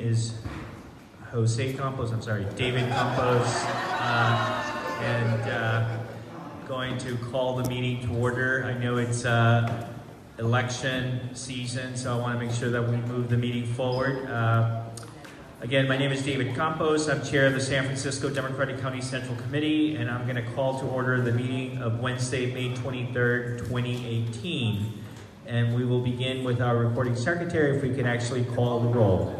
is David Campos, and going to call the meeting to order. I know it's election season, so I want to make sure that we move the meeting forward. Again, my name is David Campos. I'm chair of the San Francisco Democratic County Central Committee, and I'm going to call to order the meeting of Wednesday, May 23rd, 2018. And we will begin with our recording secretary, if we can actually call the roll.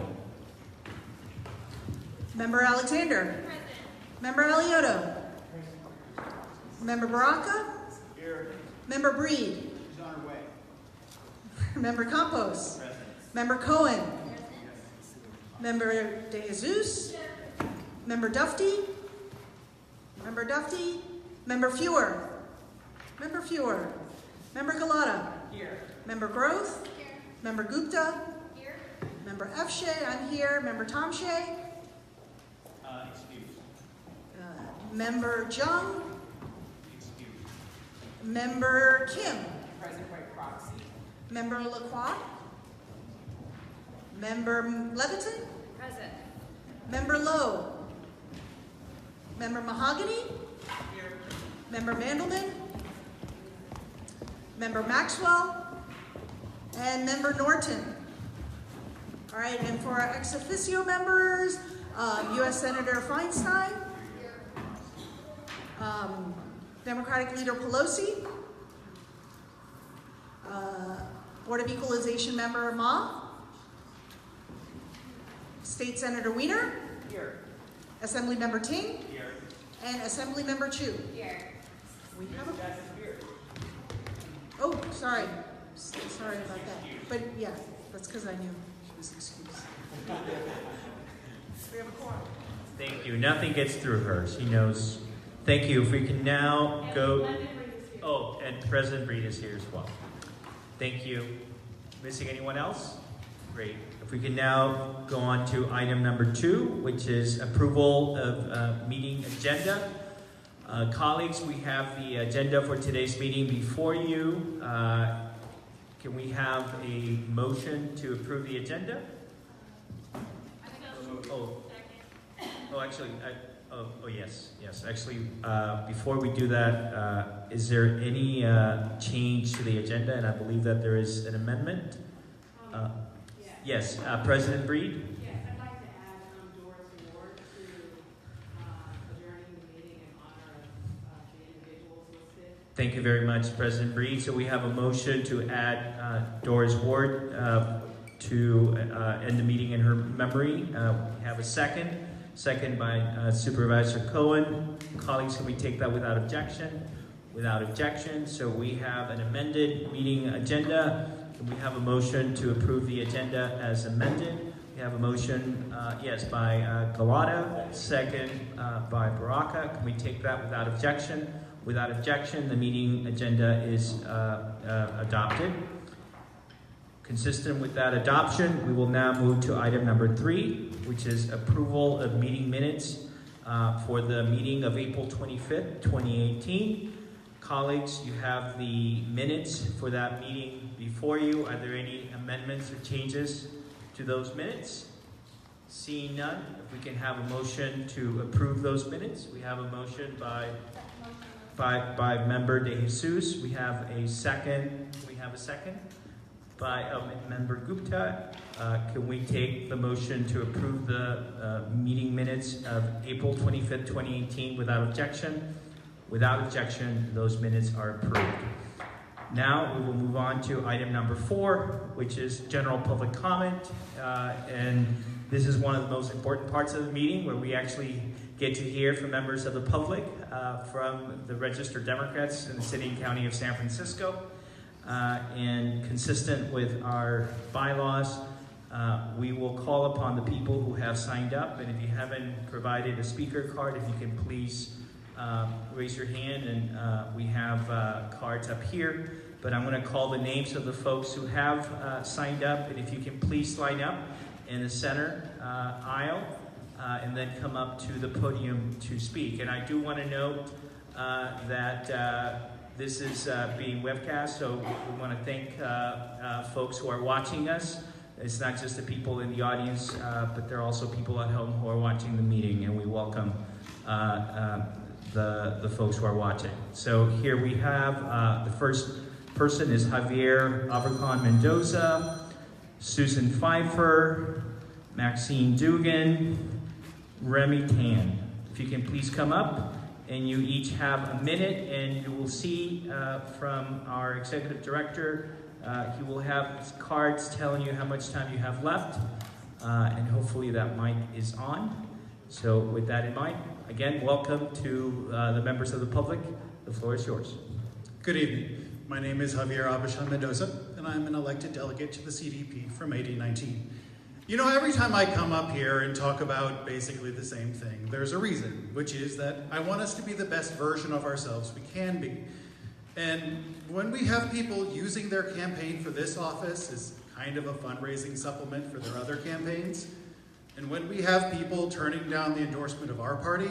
Member Alexander. Present. Member Aliotto. Member Baraka. Here. Member Breed. She's on her way. Member Campos. Present. Member Cohen. Member De Jesus. Member Dufty. Member Dufty. Member Fewer. Member Fewer. Member Galata. Here. Member Groth. Here. Member Gupta. Here. Member Efshay, I'm here. Member Tom Shea. Excuse. Member Jung. Excuse. Member Kim. Present by proxy. Member Lacroix. Member Leviton. Present. Member Lowe. Member Mahogany. Here. Member Mandelman. Member Maxwell. And Member Norton. All right, and for our ex officio members, U.S. Senator Feinstein. Democratic Leader Pelosi. Board of Equalization Member Ma. State Senator Wiener. Here. Assembly Member Ting. Here. And Assembly Member Chu. Here. We have a... That's here. Oh, sorry. Sorry about that. But yeah, that's because I knew she was excused. We have a quorum. Thank you. Nothing gets through her. She knows. Thank you. If we can now go. Oh, and President Breed is here as well. Thank you. Missing anyone else? Great. If we can now go on to item number 2, which is approval of meeting agenda. Colleagues, we have the agenda for today's meeting before you. Can we have a motion to approve the agenda? Yes. Actually, before we do that, is there any change to the agenda? And I believe that there is an amendment. Yes, President Breed. Yes, I'd like to add Doris Ward to adjourning the meeting in honor of the individuals listed. Thank you very much, President Breed. So we have a motion to add Doris Ward to end the meeting in her memory. We have a second. Second by Supervisor Cohen. Colleagues, can we take that without objection? Without objection. So we have an amended meeting agenda. Can we have a motion to approve the agenda as amended? We have a motion, yes, by Galata, second by Baraka. Can we take that without objection? Without objection, the meeting agenda is adopted. Consistent with that adoption, we will now move to item number 3, which is approval of meeting minutes for the meeting of April 25th, 2018. Colleagues, you have the minutes for that meeting before you. Are there any amendments or changes to those minutes? Seeing none, if we can have a motion to approve those minutes. We have a motion by Member De Jesus. We have a second. We have a second by Member Gupta. Can we take the motion to approve the meeting minutes of April 25th, 2018 without objection? Without objection, those minutes are approved. Now we will move on to item number 4, which is general public comment. And this is one of the most important parts of the meeting where we actually get to hear from members of the public, from the registered Democrats in the city and county of San Francisco. And consistent with our bylaws, we will call upon the people who have signed up. And if you haven't provided a speaker card, if you can please raise your hand, and we have cards up here. But I'm going to call the names of the folks who have signed up, and if you can please line up in the center aisle and then come up to the podium to speak. And I do want to note that this is being webcast, so we want to thank folks who are watching us It's not just the people in the audience, but there are also people at home who are watching the meeting, and we welcome the folks who are watching. So here we have the first person is Javier Abercon Mendoza, Susan Pfeiffer, Maxine Dugan, Remy Tan. If you can please come up, and you each have a minute, and you will see from our executive director, he will have cards telling you how much time you have left, and hopefully that mic is on. So with that in mind, again, welcome to the members of the public. The floor is yours. Good evening. My name is Javier Abishan Mendoza, and I'm an elected delegate to the CDP from 1819. You know, every time I come up here and talk about basically the same thing, there's a reason, which is that I want us to be the best version of ourselves we can be. And when we have people using their campaign for this office as kind of a fundraising supplement for their other campaigns, and when we have people turning down the endorsement of our party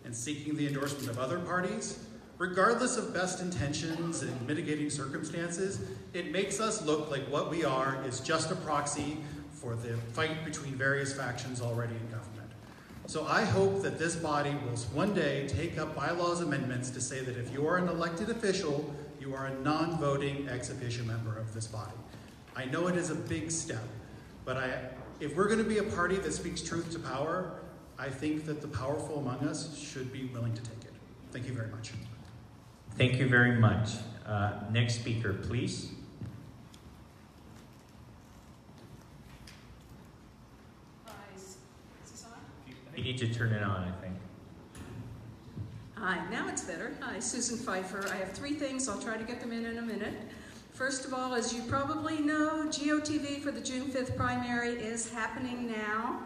and seeking the endorsement of other parties, regardless of best intentions and mitigating circumstances, it makes us look like what we are is just a proxy for the fight between various factions already in government. So I hope that this body will one day take up bylaws amendments to say that if you are an elected official, you are a non-voting ex officio member of this body. I know it is a big step, but if we're going to be a party that speaks truth to power, I think that the powerful among us should be willing to take it. Thank you very much. Thank you very much. Next speaker, please. You need to turn it on, I think. Hi, now it's better. Hi, Susan Pfeiffer. I have 3 things. I'll try to get them in a minute. First of all, as you probably know, GOTV for the June 5th primary is happening now.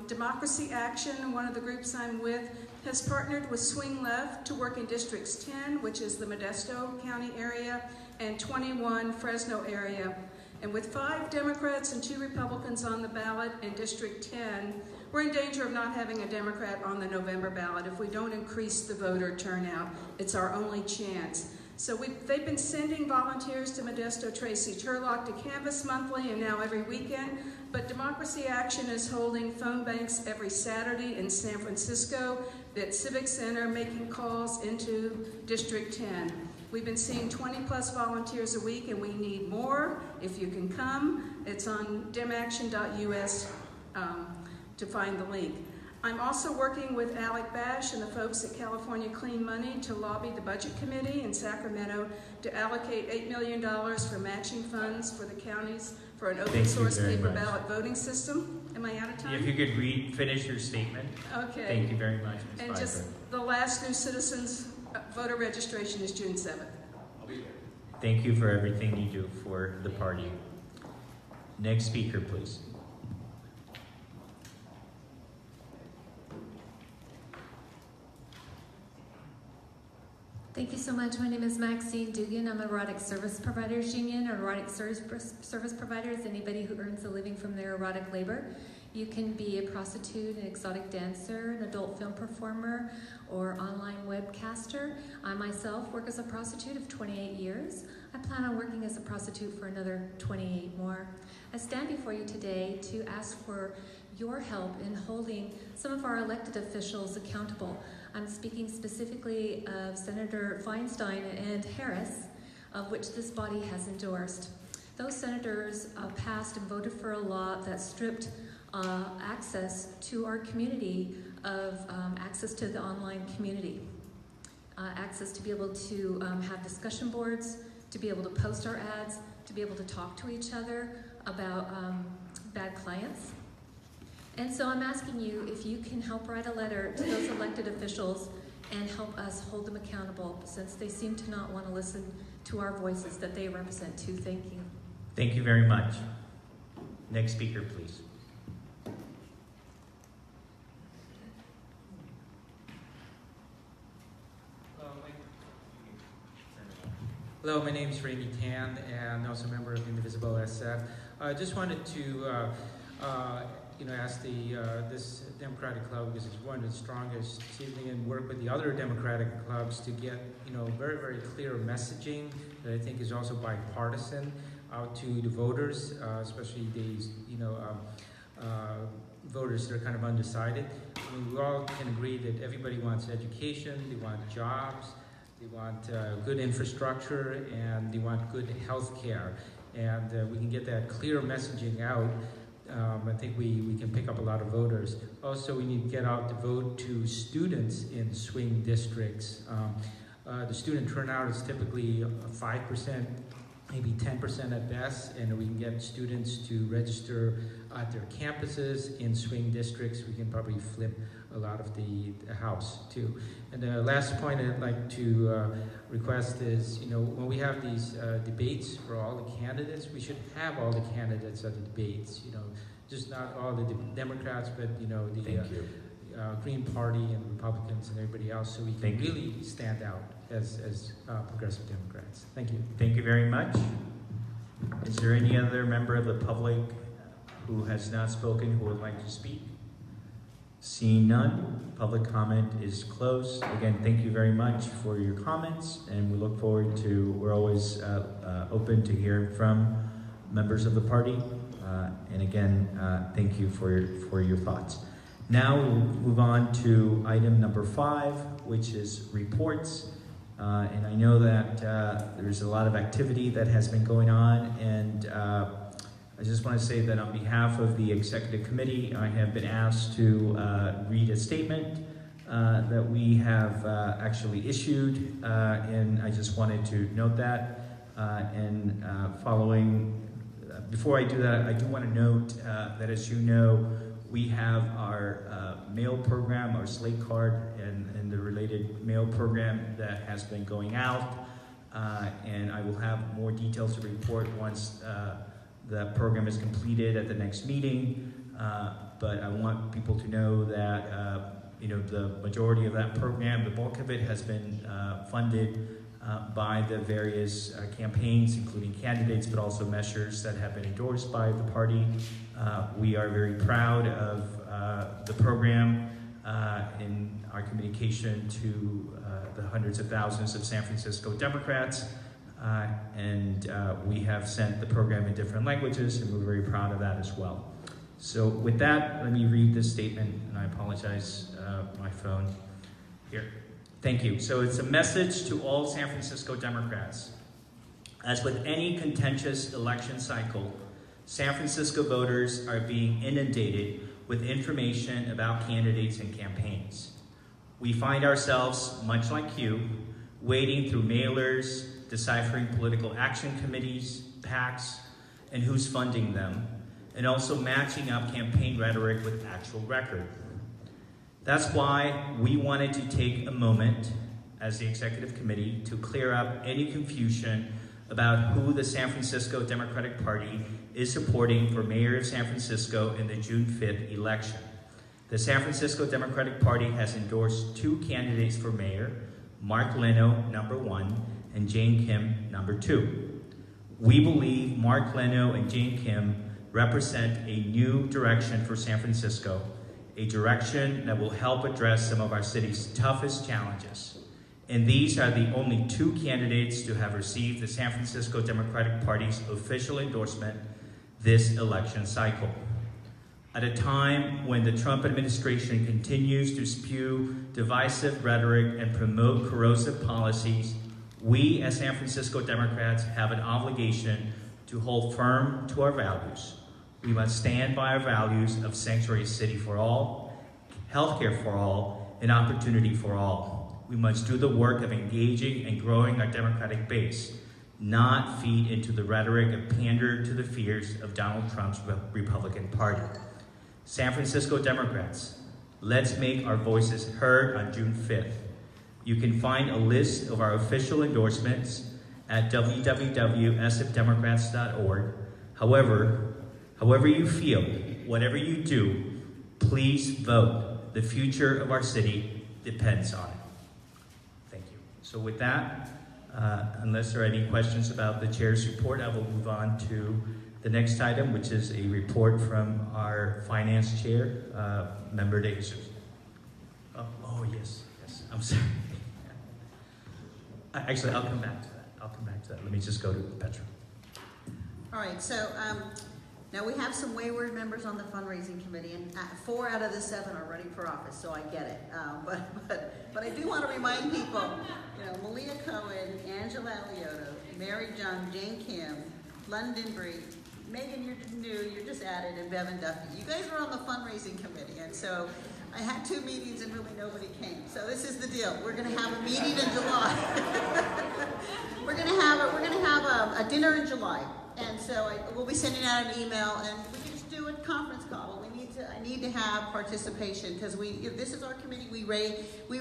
Democracy Action, one of the groups I'm with, has partnered with Swing Left to work in Districts 10, which is the Modesto County area, and 21 Fresno area. And with 5 Democrats and 2 Republicans on the ballot in District 10, we're in danger of not having a Democrat on the November ballot. If we don't increase the voter turnout, it's our only chance. So they've been sending volunteers to Modesto, Tracy Turlock to canvass monthly and now every weekend, but Democracy Action is holding phone banks every Saturday in San Francisco at Civic Center, making calls into District 10. We've been seeing 20+ volunteers a week, and we need more. If you can come, it's on demaction.us to find the link. I'm also working with Alec Bash and the folks at California Clean Money to lobby the Budget Committee in Sacramento to allocate $8 million for matching funds for the counties for an open source paper ballot voting system. Am I out of time? If you could finish your statement. Okay. Thank you very much, Ms. And Pfeiffer. just the last new citizens voter registration is June 7th. I'll be there. Thank you for everything you do for the party. Next speaker, please. Thank you so much. My name is Maxine Dugan. I'm a Erotic Service Providers Union. Erotic service provider is anybody who earns a living from their erotic labor. You can be a prostitute, an exotic dancer, an adult film performer, or online webcaster. I myself work as a prostitute of 28 years. I plan on working as a prostitute for another 28 more. I stand before you today to ask for your help in holding some of our elected officials accountable. I'm speaking specifically of Senator Feinstein and Harris, of which this body has endorsed. Those senators passed and voted for a law that stripped access to our community of access to the online community, access to be able to have discussion boards, to be able to post our ads, to be able to talk to each other about bad clients. And so I'm asking you if you can help write a letter to those elected officials and help us hold them accountable, since they seem to not want to listen to our voices that they represent too. Thank you. Thank you very much. Next speaker, please. Hello, my name is Remy Tan, and also a member of Indivisible SF. I just wanted to, ask this Democratic club, because it's one of the strongest, this evening, and work with the other Democratic clubs to get, very, very clear messaging that I think is also bipartisan. out to the voters, especially these, voters that are kind of undecided. I mean, we all can agree that everybody wants education, they want jobs, they want good infrastructure, and they want good health care. And we can get that clear messaging out. I think we can pick up a lot of voters. Also, we need to get out the vote to students in swing districts. The student turnout is typically 5%, maybe 10% at best, and we can get students to register at their campuses in swing districts. We can probably flip a lot of the house too. And the last point I'd like to request is, when we have these debates for all the candidates, we should have all the candidates at the debates, just not all the Democrats, but the Green Party and Republicans and everybody else, so we can really stand out as progressive Democrats. Thank you. Thank you very much. Is there any other member of the public who has not spoken who would like to speak? Seeing none, public comment is closed. Again, thank you very much for your comments, and we look forward to, we're always open to hearing from members of the party. And again, thank you for your thoughts. Now we'll move on to item number 5, which is reports. And I know that there's a lot of activity that has been going on, and I just want to say that on behalf of the executive committee, I have been asked to read a statement that we have actually issued, and I just wanted to note that. Before I do that, I do want to note that, as you know, we have our mail program, our slate card, and the related mail program that has been going out. And I will have more details to report once the program is completed at the next meeting. But I want people to know that the majority of that program, the bulk of it, has been funded by the various campaigns, including candidates, but also measures that have been endorsed by the party. We are very proud of the program in our communication to the hundreds of thousands of San Francisco Democrats. And we have sent the program in different languages, and we're very proud of that as well. So with that, let me read this statement, and I apologize, my phone here. Thank you. So it's a message to all San Francisco Democrats. As with any contentious election cycle, San Francisco voters are being inundated with information about candidates and campaigns. We find ourselves, much like you, wading through mailers, deciphering political action committees, PACs, and who's funding them, and also matching up campaign rhetoric with actual record. That's why we wanted to take a moment as the executive committee to clear up any confusion about who the San Francisco Democratic Party is supporting for mayor of San Francisco in the June 5th election. The San Francisco Democratic Party has endorsed 2 candidates for mayor, Mark Leno, number 1, and Jane Kim, number 2. We believe Mark Leno and Jane Kim represent a new direction for San Francisco, a direction that will help address some of our city's toughest challenges. And these are the only 2 candidates to have received the San Francisco Democratic Party's official endorsement this election cycle. At a time when the Trump administration continues to spew divisive rhetoric and promote corrosive policies, we as San Francisco Democrats have an obligation to hold firm to our values. We must stand by our values of sanctuary city for all, healthcare for all, and opportunity for all. We must do the work of engaging and growing our Democratic base, not feed into the rhetoric of pander to the fears of Donald Trump's Republican Party. San Francisco Democrats, let's make our voices heard on June 5th. You can find a list of our official endorsements at www.sfdemocrats.org. However you feel, whatever you do, please vote. The future of our city depends on it. Thank you. So with that, unless there are any questions about the chair's report, I will move on to the next item, which is a report from our finance chair, Member De Jesus. Oh, yes, I'm sorry. Actually, I'll come back to that. Let me just go to Petra. All right, so now we have some wayward members on the fundraising committee, and 4 out of the 7 are running for office, so I get it. But I do want to remind people, you know, Malia Cohen, Angela Alioto, Mary Jung, Jane Kim, London Bree, Megan, you're new, you're just added, and Bevan Duffy. You guys were on the fundraising committee, and so I had 2 meetings and really nobody came. So this is the deal. We're going to have a meeting in July. we're going to have a dinner in July. And so we'll be sending out an email, and we can just do a conference call. I need to have participation, because this is our committee. We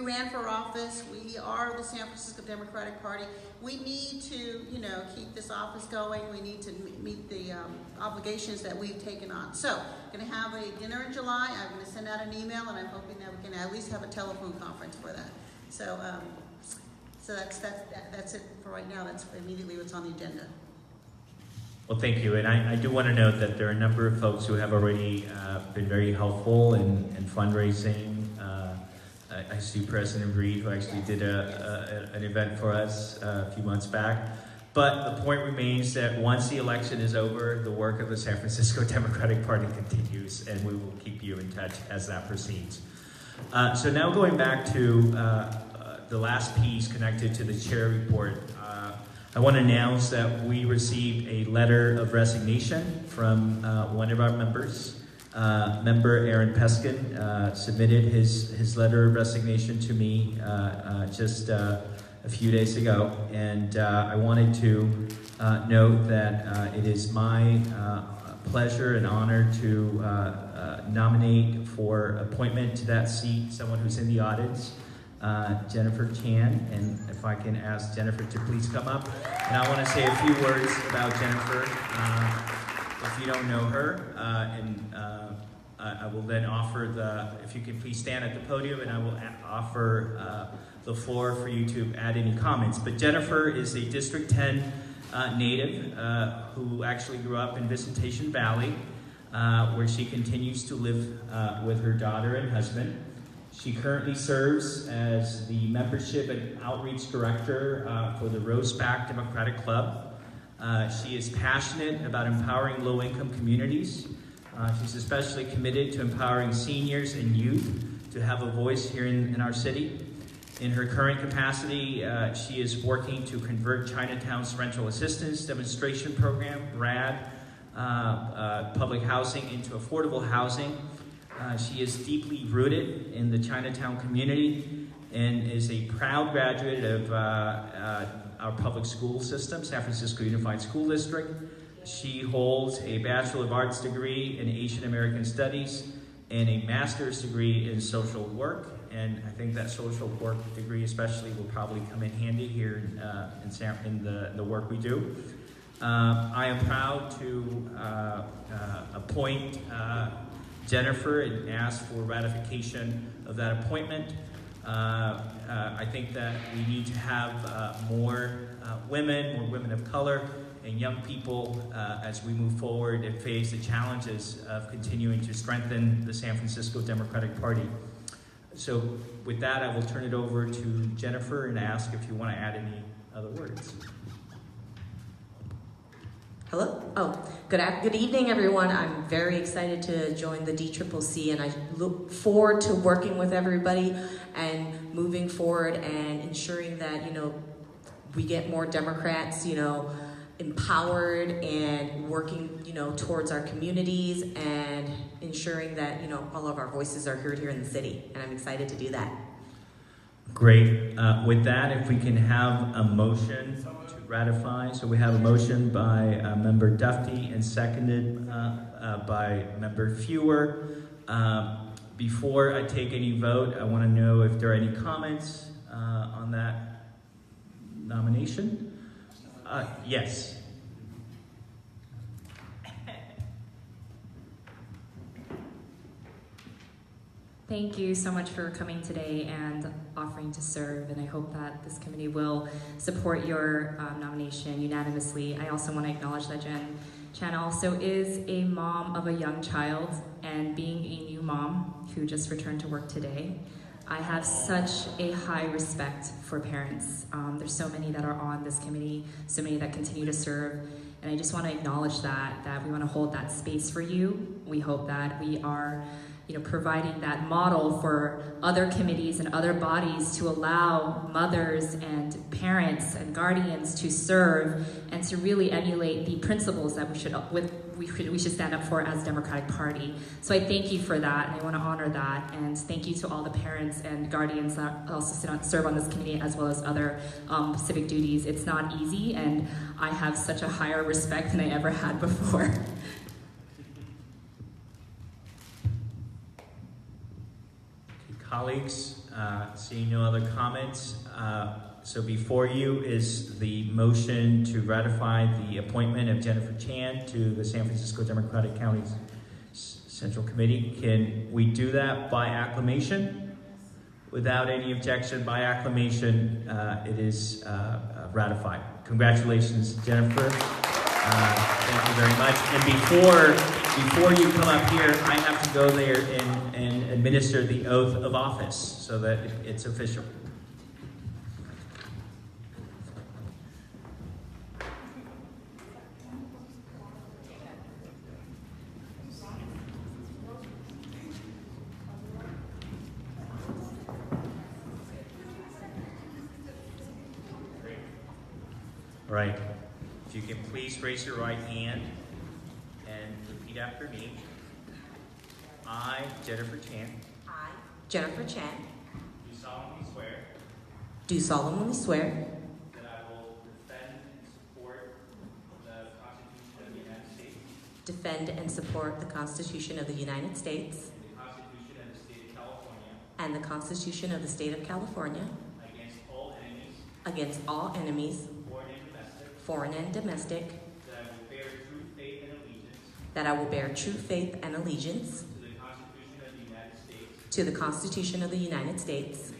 ran for office. We are the San Francisco Democratic Party. We need to, you know, keep this office going. We need to meet the obligations that we've taken on. So, going to have a dinner in July. I'm going to send out an email, and I'm hoping that we can at least have a telephone conference for that. So, so that's it for right now. That's immediately what's on the agenda. Well, thank you. And I do want to note that there are a number of folks who have already been very helpful in fundraising. I see President Reed, who actually did an event for us a few months back. But the point remains that once the election is over, the work of the San Francisco Democratic Party continues, and we will keep you in touch as that proceeds. So now going back to the last piece connected to the chair report, I want to announce that we received a letter of resignation from one of our members. Member Aaron Peskin submitted his letter of resignation to me just a few days ago, and I wanted to note that it is my pleasure and honor to nominate for appointment to that seat someone who's in the audience. Jennifer Chan, and if I can ask Jennifer to please come up. And I want to say a few words about Jennifer, if you don't know her, and I will then offer if you can please stand at the podium, and I will offer the floor for you to add any comments. But Jennifer is a District 10 native who actually grew up in Visitation Valley, where she continues to live with her daughter and husband. She currently serves as the Membership and Outreach Director for the Roseback Democratic Club. She is passionate about empowering low-income communities. She's especially committed to empowering seniors and youth to have a voice here in our city. In her current capacity, she is working to convert Chinatown's Rental Assistance Demonstration Program, RAD, public housing into affordable housing. She is deeply rooted in the Chinatown community and is a proud graduate of our public school system, San Francisco Unified School District. She holds a Bachelor of Arts degree in Asian American Studies and a master's degree in social work. And I think that social work degree especially will probably come in handy here in the work we do. I am proud to appoint Jennifer and ask for ratification of that appointment. I think that we need to have more women of color, and young people as we move forward and face the challenges of continuing to strengthen the San Francisco Democratic Party. So with that, I will turn it over to Jennifer and ask if you want to add any other words. Hello? Good evening, everyone. I'm very excited to join the DCCC, and I look forward to working with everybody and moving forward and ensuring that, we get more Democrats, empowered and working, towards our communities and ensuring that, all of our voices are heard here in the city, and I'm excited to do that. Great. With that, if we can have a motion to ratify. So we have a motion by Member Duffy and seconded by Member Fewer. Before I take any vote, I want to know if there are any comments on that nomination. Yes. Thank you so much for coming today and offering to serve, and I hope that this committee will support your nomination unanimously. I also want to acknowledge that Chan also is a mom of a young child, and being a new mom who just returned to work today, I have such a high respect for parents. There's so many that are on this committee, so many that continue to serve, And I just want to acknowledge that we want to hold that space for you. We hope that we are, providing that model for other committees and other bodies to allow mothers and parents and guardians to serve and to really emulate the principles that we should stand up for as a Democratic Party. So I thank you for that, and I want to honor that. And thank you to all the parents and guardians that also serve on this committee, as well as other civic duties. It's not easy, and I have such a higher respect than I ever had before. Colleagues, seeing no other comments, so before you is the motion to ratify the appointment of Jennifer Chan to the San Francisco Democratic County Central Committee. Can we do that by acclamation? Without any objection, by acclamation, it is ratified. Congratulations, Jennifer. Thank you very much. And before you come up here, I have to go there and administer the oath of office so that it's official. All right. If you can please raise your right hand and repeat after me. I, Jennifer Chan, I, Jennifer Chan, do solemnly swear that I will defend and support the Constitution of the United States and the Constitution of the State of California and the Constitution of the State of California against all enemies, foreign and domestic, that I will bear true faith and allegiance to the Constitution of the United States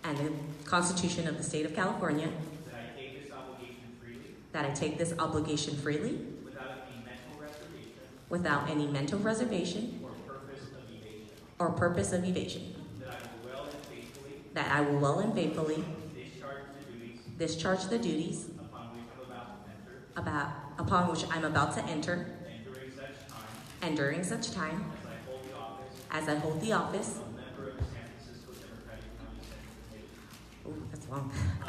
and the Constitution of the State of California, that I take this obligation freely, that I take this obligation freely without any mental reservation or purpose of evasion, that I will well and faithfully discharge the duties upon which I'm about to enter, and during such time as I hold the office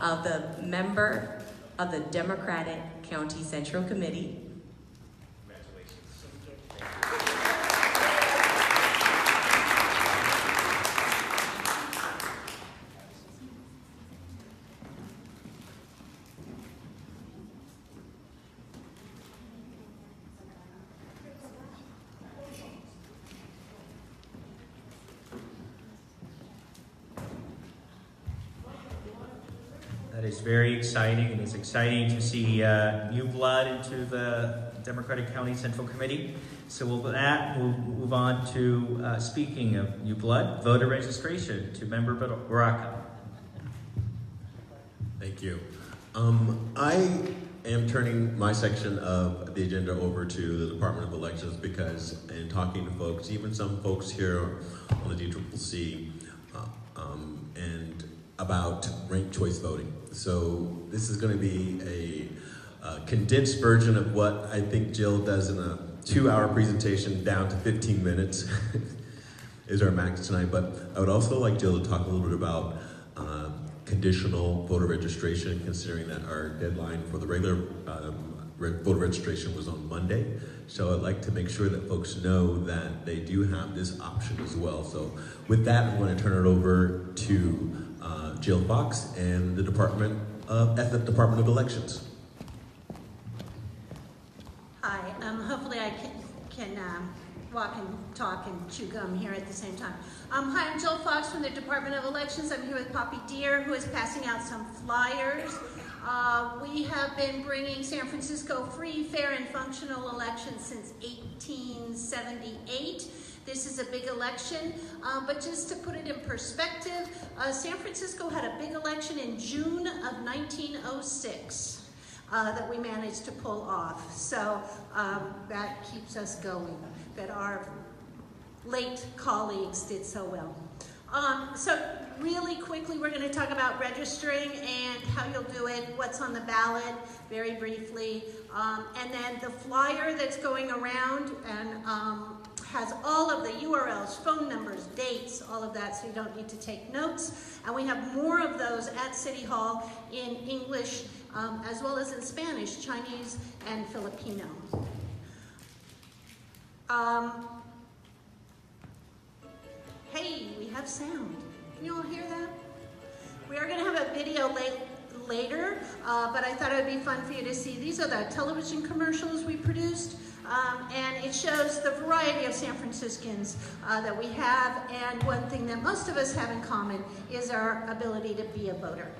of the member of the Democratic County Central Committee. That is very exciting, and it's exciting to see new blood into the Democratic County Central Committee. So with that, we'll move on to, speaking of new blood, voter registration to Member Baraka. Thank you. I am turning my section of the agenda over to the Department of Elections because in talking to folks, even some folks here on the DCCC, and about ranked choice voting. So this is going to be a condensed version of what I think Jill does in a 2-hour presentation down to 15 minutes is our max tonight. But I would also like Jill to talk a little bit about conditional voter registration, considering that our deadline for the regular voter registration was on Monday. So I'd like to make sure that folks know that they do have this option as well. So with that, I'm going to turn it over to Jill Fox and the Department of Elections. Hi, hopefully I can walk and talk and chew gum here at the same time. Hi, I'm Jill Fox from the Department of Elections. I'm here with Poppy Deere, who is passing out some flyers. We have been bringing San Francisco free, fair, and functional elections since 1878. This is a big election, but just to put it in perspective, San Francisco had a big election in June of 1906 that we managed to pull off. So that keeps us going, that our late colleagues did so well. So really quickly, we're going to talk about registering and how you'll do it, what's on the ballot, very briefly. And then the flyer that's going around and has all of the URLs, phone numbers, dates, all of that, so you don't need to take notes. And we have more of those at City Hall in English, as well as in Spanish, Chinese, and Filipino. Hey, we have sound. Can you all hear that? We are going to have a video later, but I thought it would be fun for you to see. These are the television commercials we produced, and it shows the variety of San Franciscans that we have, and one thing that most of us have in common is our ability to be a voter.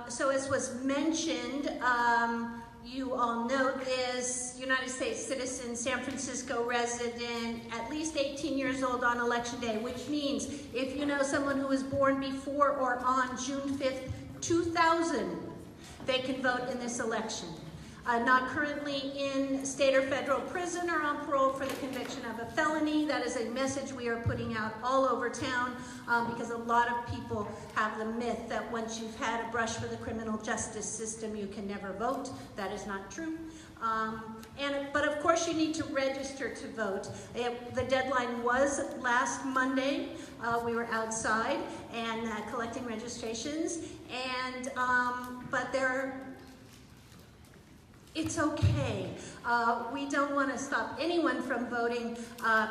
So as was mentioned, you all know this, United States citizen, San Francisco resident, at least 18 years old on election day, which means if you know someone who was born before or on June 5th, 2000, they can vote in this election. Not currently in state or federal prison or on parole for the conviction of a felony. That is a message we are putting out all over town because a lot of people have the myth that once you've had a brush with the criminal justice system, you can never vote. That is not true. But of course you need to register to vote. The deadline was last Monday. We were outside and collecting registrations, and it's okay. We don't want to stop anyone from voting,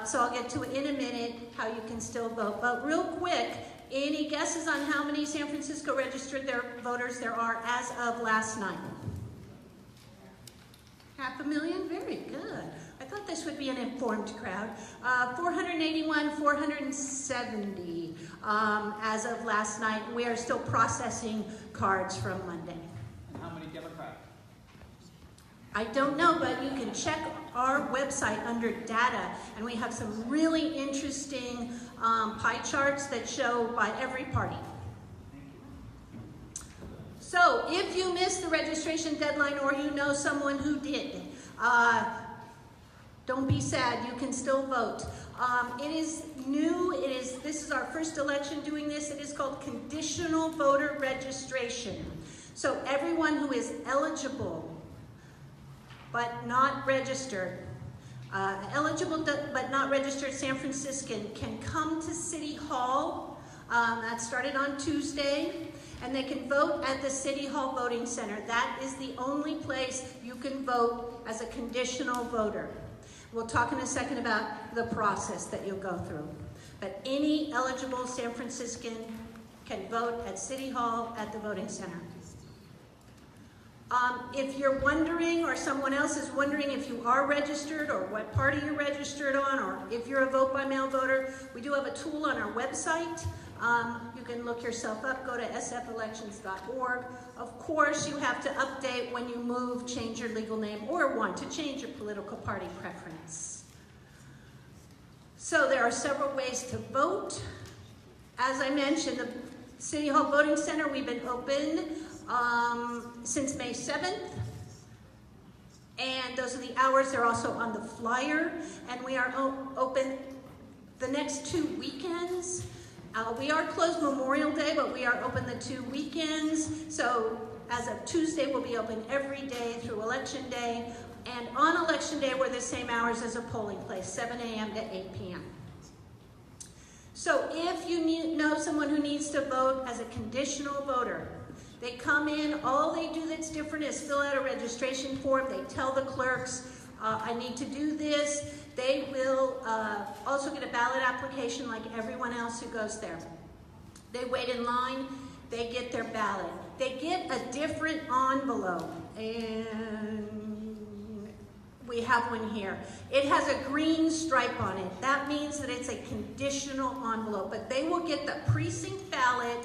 so I'll get to in a minute how you can still vote. But real quick, any guesses on how many San Francisco registered voters there are as of last night? 500,000? Very good. I thought this would be an informed crowd. 481, 470 as of last night. We are still processing cards from Monday. And how many Democrats? I don't know, but you can check our website under data, and we have some really interesting pie charts that show by every party. So if you missed the registration deadline or you know someone who did, don't be sad, you can still vote. It is new, this is our first election doing this. It is called conditional voter registration. So everyone who is eligible but not registered, but not registered San Franciscan can come to City Hall. That started on Tuesday, and they can vote at the City Hall Voting Center. That is the only place you can vote as a conditional voter. We'll talk in a second about the process that you'll go through. But any eligible San Franciscan can vote at City Hall at the voting center. If you're wondering, or someone else is wondering if you are registered or what party you're registered on, or if you're a vote-by-mail voter, we do have a tool on our website. You can look yourself up, go to sfelections.org. Of course, you have to update when you move, change your legal name, or want to change your political party preference. So there are several ways to vote. As I mentioned, the City Hall Voting Center, we've been open since May 7th, and those are the hours. They're also on the flyer, and we are open the next 2 weekends. We are closed Memorial Day, but we are open the 2 weekends. So as of Tuesday, we'll be open every day through Election Day, and on Election Day, we're the same hours as a polling place, 7 a.m. to 8 p.m. So if you know someone who needs to vote as a conditional voter, they come in, all they do that's different is fill out a registration form. They tell the clerks, I need to do this. They will also get a ballot application like everyone else who goes there. They wait in line, they get their ballot. They get a different envelope, and we have one here. It has a green stripe on it. That means that it's a conditional envelope, but they will get the precinct ballot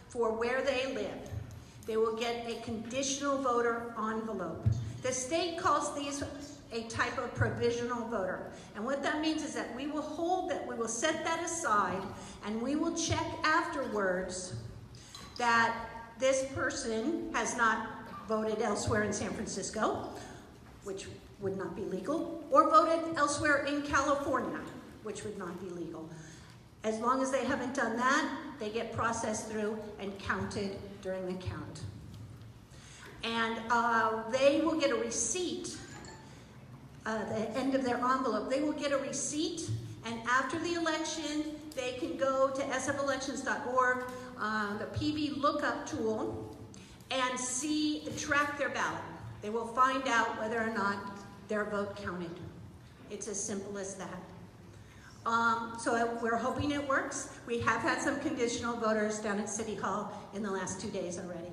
for where they live. They will get a conditional voter envelope. The state calls these a type of provisional voter. And what that means is that we will set that aside, and we will check afterwards that this person has not voted elsewhere in San Francisco, which would not be legal, or voted elsewhere in California, which would not be legal. As long as they haven't done that, they get processed through and counted during the count. And they will get a receipt, the end of their envelope, they will get a receipt, and after the election, they can go to sfelections.org, the PV lookup tool, and track their ballot. They will find out whether or not their vote counted. It's as simple as that. So we're hoping it works. We have had some conditional voters down at City Hall in the last 2 days already.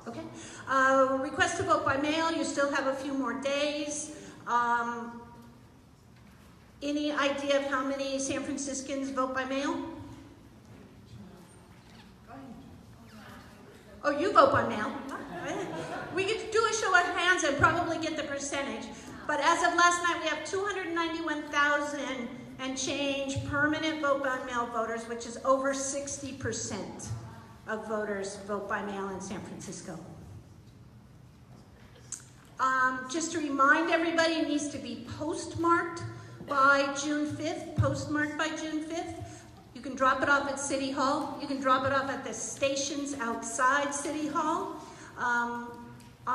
Okay. Request to vote by mail, you still have a few more days. Any idea of how many San Franciscans vote by mail? Oh, you vote by mail. We could do a show of hands and probably get the percentage. But as of last night, we have 291,000 and change permanent vote by mail voters, which is over 60% of voters vote by mail in San Francisco. Just to remind everybody, it needs to be postmarked by June 5th, postmarked by June 5th. You can drop it off at City Hall. You can drop it off at the stations outside City Hall on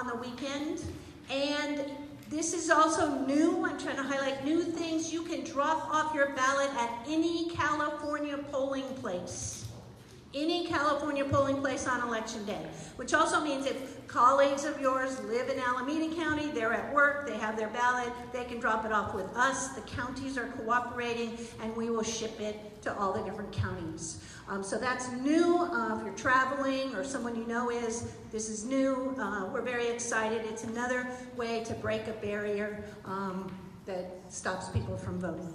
the weekend. And this is also new. I'm trying to highlight new things. You can drop off your ballot at any California polling place. Any California polling place on election day, which also means if colleagues of yours live in Alameda County, they're at work, they have their ballot, they can drop it off with us. The counties are cooperating, and we will ship it to all the different counties. So that's new. If you're traveling or someone you know is, this is new. We're very excited. It's another way to break a barrier that stops people from voting.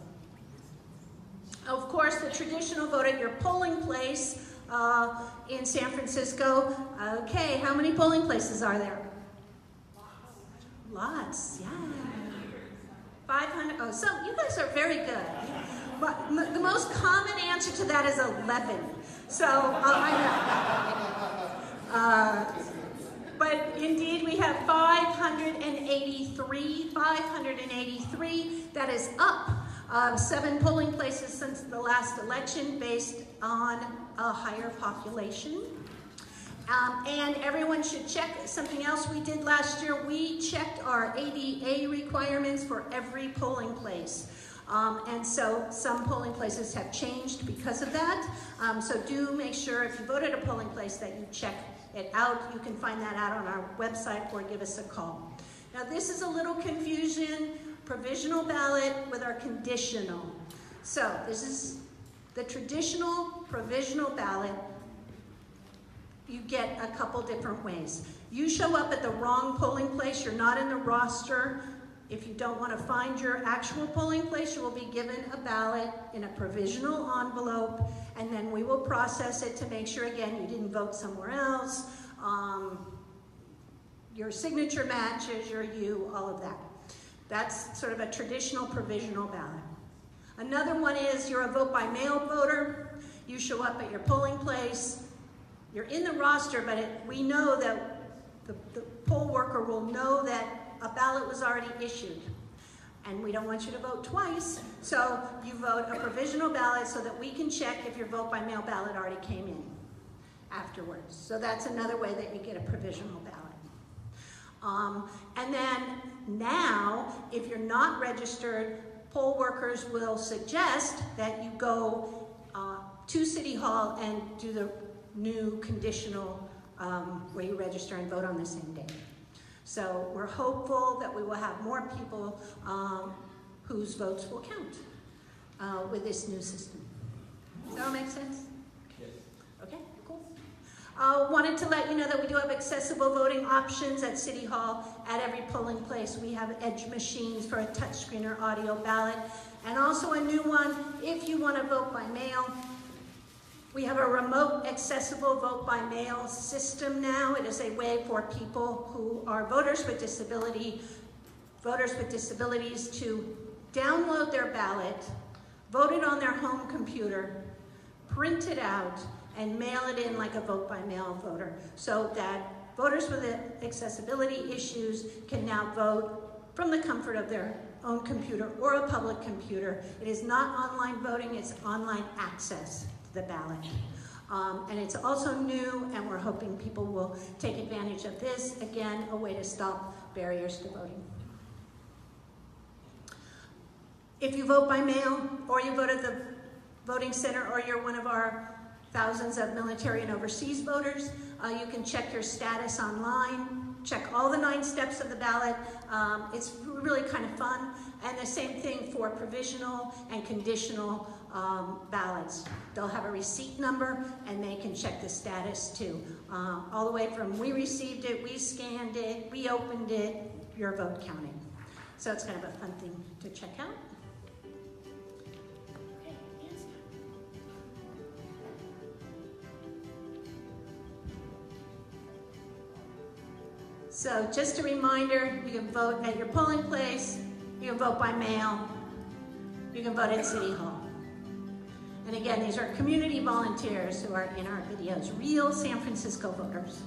Of course, the traditional vote at your polling place in San Francisco. Okay, how many polling places are there? Lots, yeah. 500, oh, so you guys are very good. But the most common answer to that is 11. So, I know. But indeed, we have 583. That is up 7 polling places since the last election based on a higher population. And everyone should check something else we did last year. We checked our ADA requirements for every polling place. And so some polling places have changed because of that. So do make sure if you vote at a polling place that you check it out. You can find that out on our website or give us a call. Now this is a little confusion. Provisional ballot with our conditional. So this is the traditional provisional ballot. You get a couple different ways. You show up at the wrong polling place, you're not in the roster. If you don't want to find your actual polling place, you will be given a ballot in a provisional envelope, and then we will process it to make sure, again, you didn't vote somewhere else, your signature matches, all of that. That's sort of a traditional provisional ballot. Another one is you're a vote by mail voter. You show up at your polling place. You're in the roster, but we know that the poll worker will know that a ballot was already issued. And we don't want you to vote twice, so you vote a provisional ballot so that we can check if your vote by mail ballot already came in afterwards. So that's another way that you get a provisional ballot. And then now, if you're not registered, poll workers will suggest that you go to City Hall and do the new conditional where you register and vote on the same day. So we're hopeful that we will have more people whose votes will count with this new system. Does that all make sense? Yes. Okay, cool. Wanted to let you know that we do have accessible voting options at City Hall at every polling place. We have edge machines for a touchscreen or audio ballot. And also a new one, if you want to vote by mail, we have a remote accessible vote by mail system now. It is a way for people who are voters with disabilities to download their ballot, vote it on their home computer, print it out, and mail it in like a vote by mail voter, so that voters with accessibility issues can now vote from the comfort of their own computer or a public computer. It is not online voting, it's online access to the ballot. And it's also new, and we're hoping people will take advantage of this. Again, a way to stop barriers to voting. If you vote by mail, or you vote at the voting center, or you're one of our thousands of military and overseas voters, you can check your status online, check all the 9 steps of the ballot. It's really kind of fun. And the same thing for provisional and conditional ballots. They'll have a receipt number, and they can check the status too. All the way from we received it, we scanned it, we opened it, your vote counted. So it's kind of a fun thing to check out. So just a reminder, you can vote at your polling place, you can vote by mail, you can vote at City Hall. And again, these are community volunteers who are in our videos, real San Francisco voters.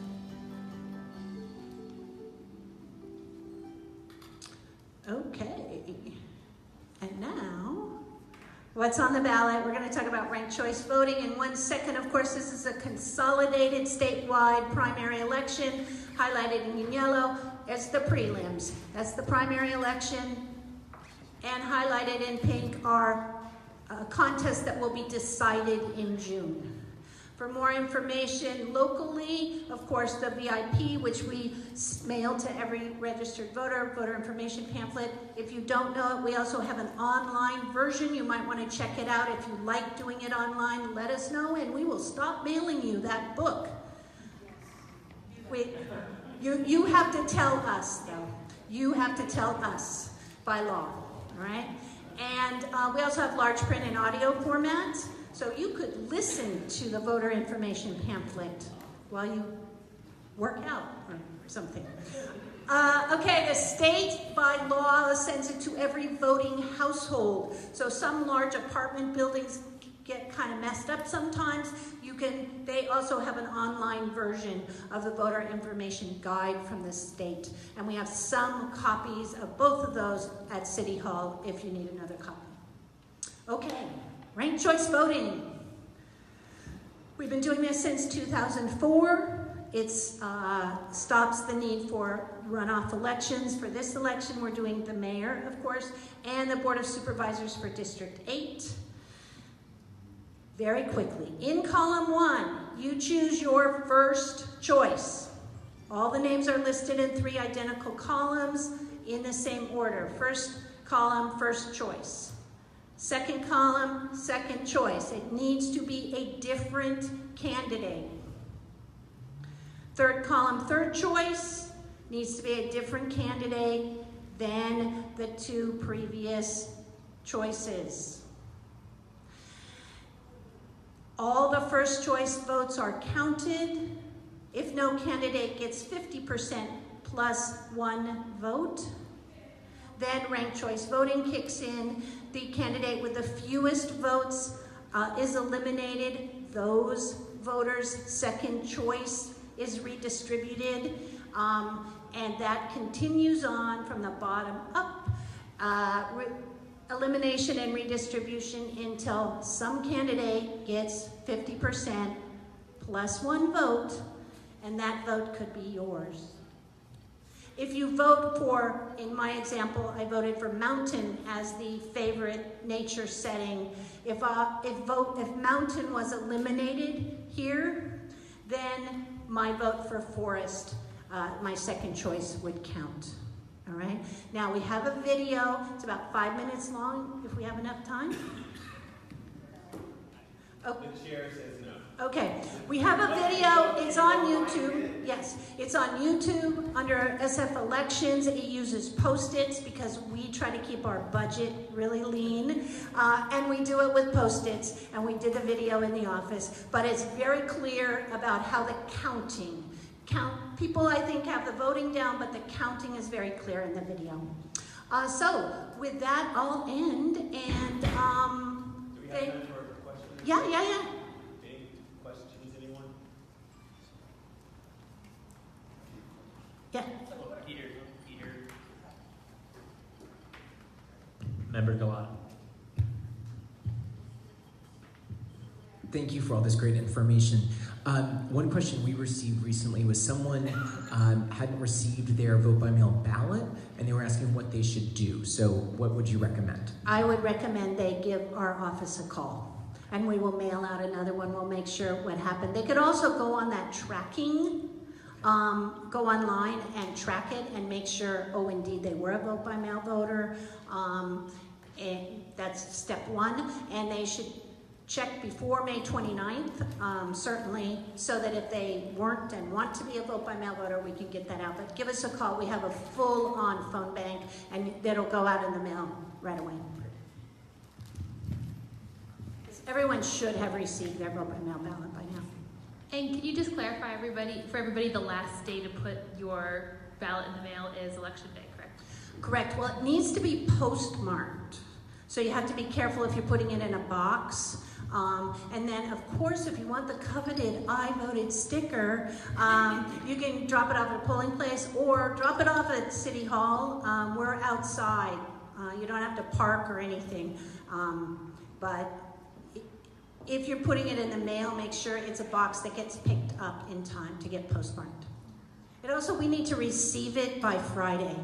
Okay, and now, what's on the ballot? We're going to talk about ranked choice voting in 1 second. Of course, this is a consolidated statewide primary election. Highlighted in yellow is the prelims. That's the primary election. And highlighted in pink are contests that will be decided in June. For more information locally, of course, the VIP, which we mail to every registered voter, voter information pamphlet. If you don't know it, we also have an online version. You might want to check it out. If you like doing it online, let us know, and we will stop mailing you that book. You have to tell us, though. You have to tell us by law, all right? And we also have large print and audio formats, so you could listen to the voter information pamphlet while you work out or something. Okay, the state by law sends it to every voting household. So some large apartment buildings get kind of messed up sometimes. They also have an online version of the voter information guide from the state. And we have some copies of both of those at City Hall if you need another copy. Okay, ranked choice voting. We've been doing this since 2004. It stops the need for runoff elections. For this election, we're doing the mayor, of course, and the Board of Supervisors for District 8. Very quickly, in column 1, you choose your first choice. All the names are listed in 3 identical columns in the same order. First column, first choice. Second column, second choice. It needs to be a different candidate. Third column, third choice, needs to be a different candidate than the 2 previous choices. All the first choice votes are counted. If no candidate gets 50% plus 1 vote, then ranked choice voting kicks in. The candidate with the fewest votes is eliminated. Those voters' second choice is redistributed, and that continues on from the bottom up. Elimination and redistribution until some candidate gets 50% plus 1 vote, and that vote could be yours. If you vote for, in my example, I voted for mountain as the favorite nature setting. If mountain was eliminated here, then my vote for forest, my second choice, would count. All right, now we have a video. It's about 5 minutes long, if we have enough time. Oh. The chair says no. Okay, we have a video. It's on YouTube. Yes, it's on YouTube under SF Elections. It uses Post-its because we try to keep our budget really lean. And we do it with Post-its. And we did the video in the office. But it's very clear about how the counting. People, I think, have the voting down, but the counting is very clear in the video. So, with that, I'll end. And, Do we have time for questions? Yeah. Any questions, anyone? Member Galata. Thank you for all this great information. One question we received recently was someone hadn't received their vote by mail ballot, and they were asking what they should do. So what would you recommend? I would recommend they give our office a call, and we will mail out another one. We'll make sure what happened. They could also go on that tracking, go online and track it and make sure, oh, indeed, they were a vote by mail voter. And that's step one, and they should check before May 29th, certainly, so that if they weren't and want to be a vote by mail voter, we can get that out. But give us a call. We have a full-on phone bank, and that'll go out in the mail right away. Everyone should have received their vote by mail ballot by now. And can you just clarify for everybody, the last day to put your ballot in the mail is election day, correct? Correct. Well, it needs to be postmarked. So you have to be careful if you're putting it in a box. And then, of course, if you want the coveted I voted sticker, you can drop it off at a polling place or drop it off at City Hall. We're outside. You don't have to park or anything. But if you're putting it in the mail, make sure it's a box that gets picked up in time to get postmarked. And also, we need to receive it by Friday.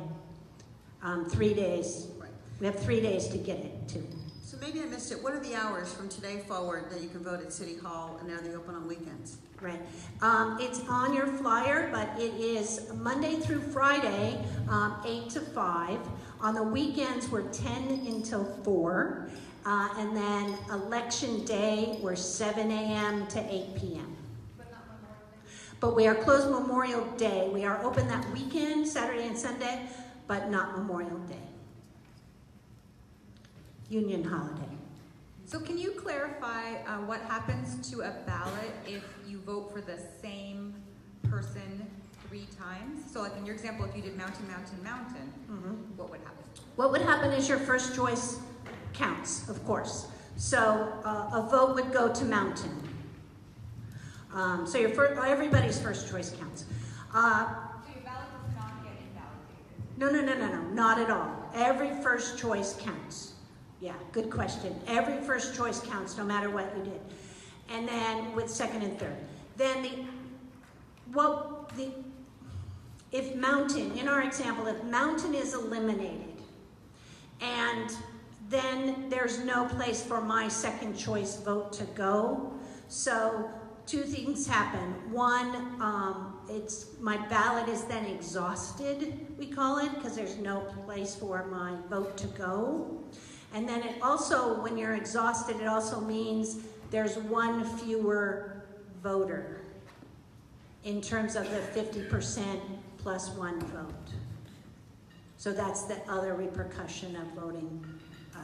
3 days. We have 3 days to get it, too. So maybe I missed it. What are the hours from today forward that you can vote at City Hall, and are they open on weekends? Right. It's on your flyer, but it is Monday through Friday, 8 to 5. On the weekends, we're 10 until 4. And then Election Day, we're 7 a.m. to 8 p.m. But we are closed Memorial Day. We are open that weekend, Saturday and Sunday, but not Memorial Day. Union holiday. So can you clarify what happens to a ballot if you vote for the same person 3 times? So like in your example, if you did mountain, mountain, mountain, what would happen? What would happen is your first choice counts, of course. So a vote would go to mountain. So everybody's first choice counts. So your ballot does not get invalidated? No, not at all. Every first choice counts. Yeah, good question. Every first choice counts, no matter what you did. And then with second and third. Then if mountain, in our example, if mountain is eliminated, and then there's no place for my second choice vote to go. So 2 things happen. One, my ballot is then exhausted, we call it, because there's no place for my vote to go. And then it also, when you're exhausted, it also means there's 1 fewer voter in terms of the 50% plus 1 vote. So that's the other repercussion of voting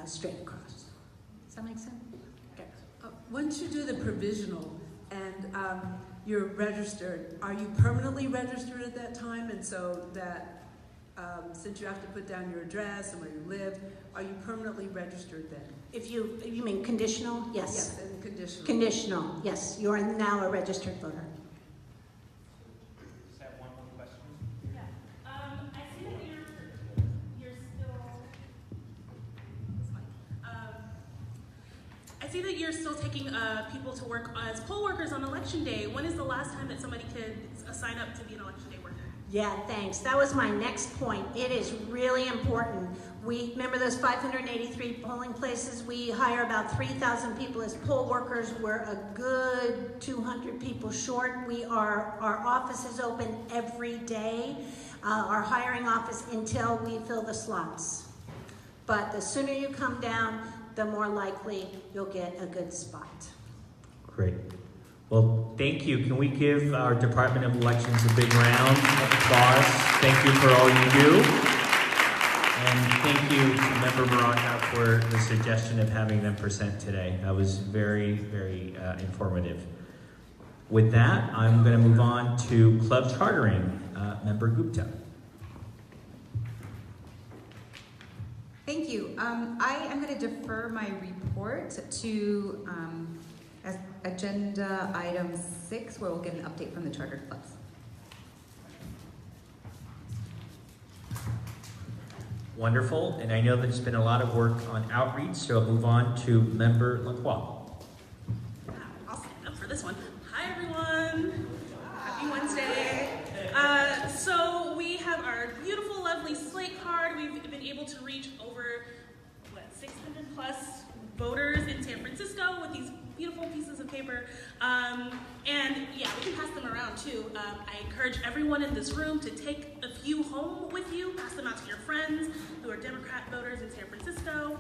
straight across. Does that make sense? Okay. Once you do the provisional and you're registered, are you permanently registered at that time? And so that since you have to put down your address and where you live, are you permanently registered then? If you mean conditional? Yes. Yes, and conditional. Conditional, yes. You are now a registered voter. Just have one more question. Yeah. I see that you're still. I see that you're still taking people to work as poll workers on election day. When is the last time that somebody could sign up to be an election day worker? Yeah, thanks. That was my next point. It is really important. We remember those 583 polling places. We hire about 3,000 people as poll workers. We're a good 200 people short. Our office is open every day, our hiring office, until we fill the slots. But the sooner you come down, the more likely you'll get a good spot. Great. Well, thank you. Can we give our Department of Elections a big round of applause? Thank you for all you do. And thank you to Member Morata for the suggestion of having them present today. That was very, very informative. With that, I'm going to move on to club chartering. Member Gupta. Thank you. I am going to defer my report to agenda item 6, where we'll get an update from the chartered clubs. Wonderful. And I know there's been a lot of work on outreach, so I'll move on to Member Lacroix. I'll stand up for this one. Hi, everyone. Happy Wednesday. So we have our beautiful, lovely slate card. We've been able to reach over, 600 plus voters in San Francisco with these beautiful pieces of paper. And yeah, we can pass them around too. I encourage everyone in this room to take a few home with you, pass them out to your friends who are Democrat voters in San Francisco.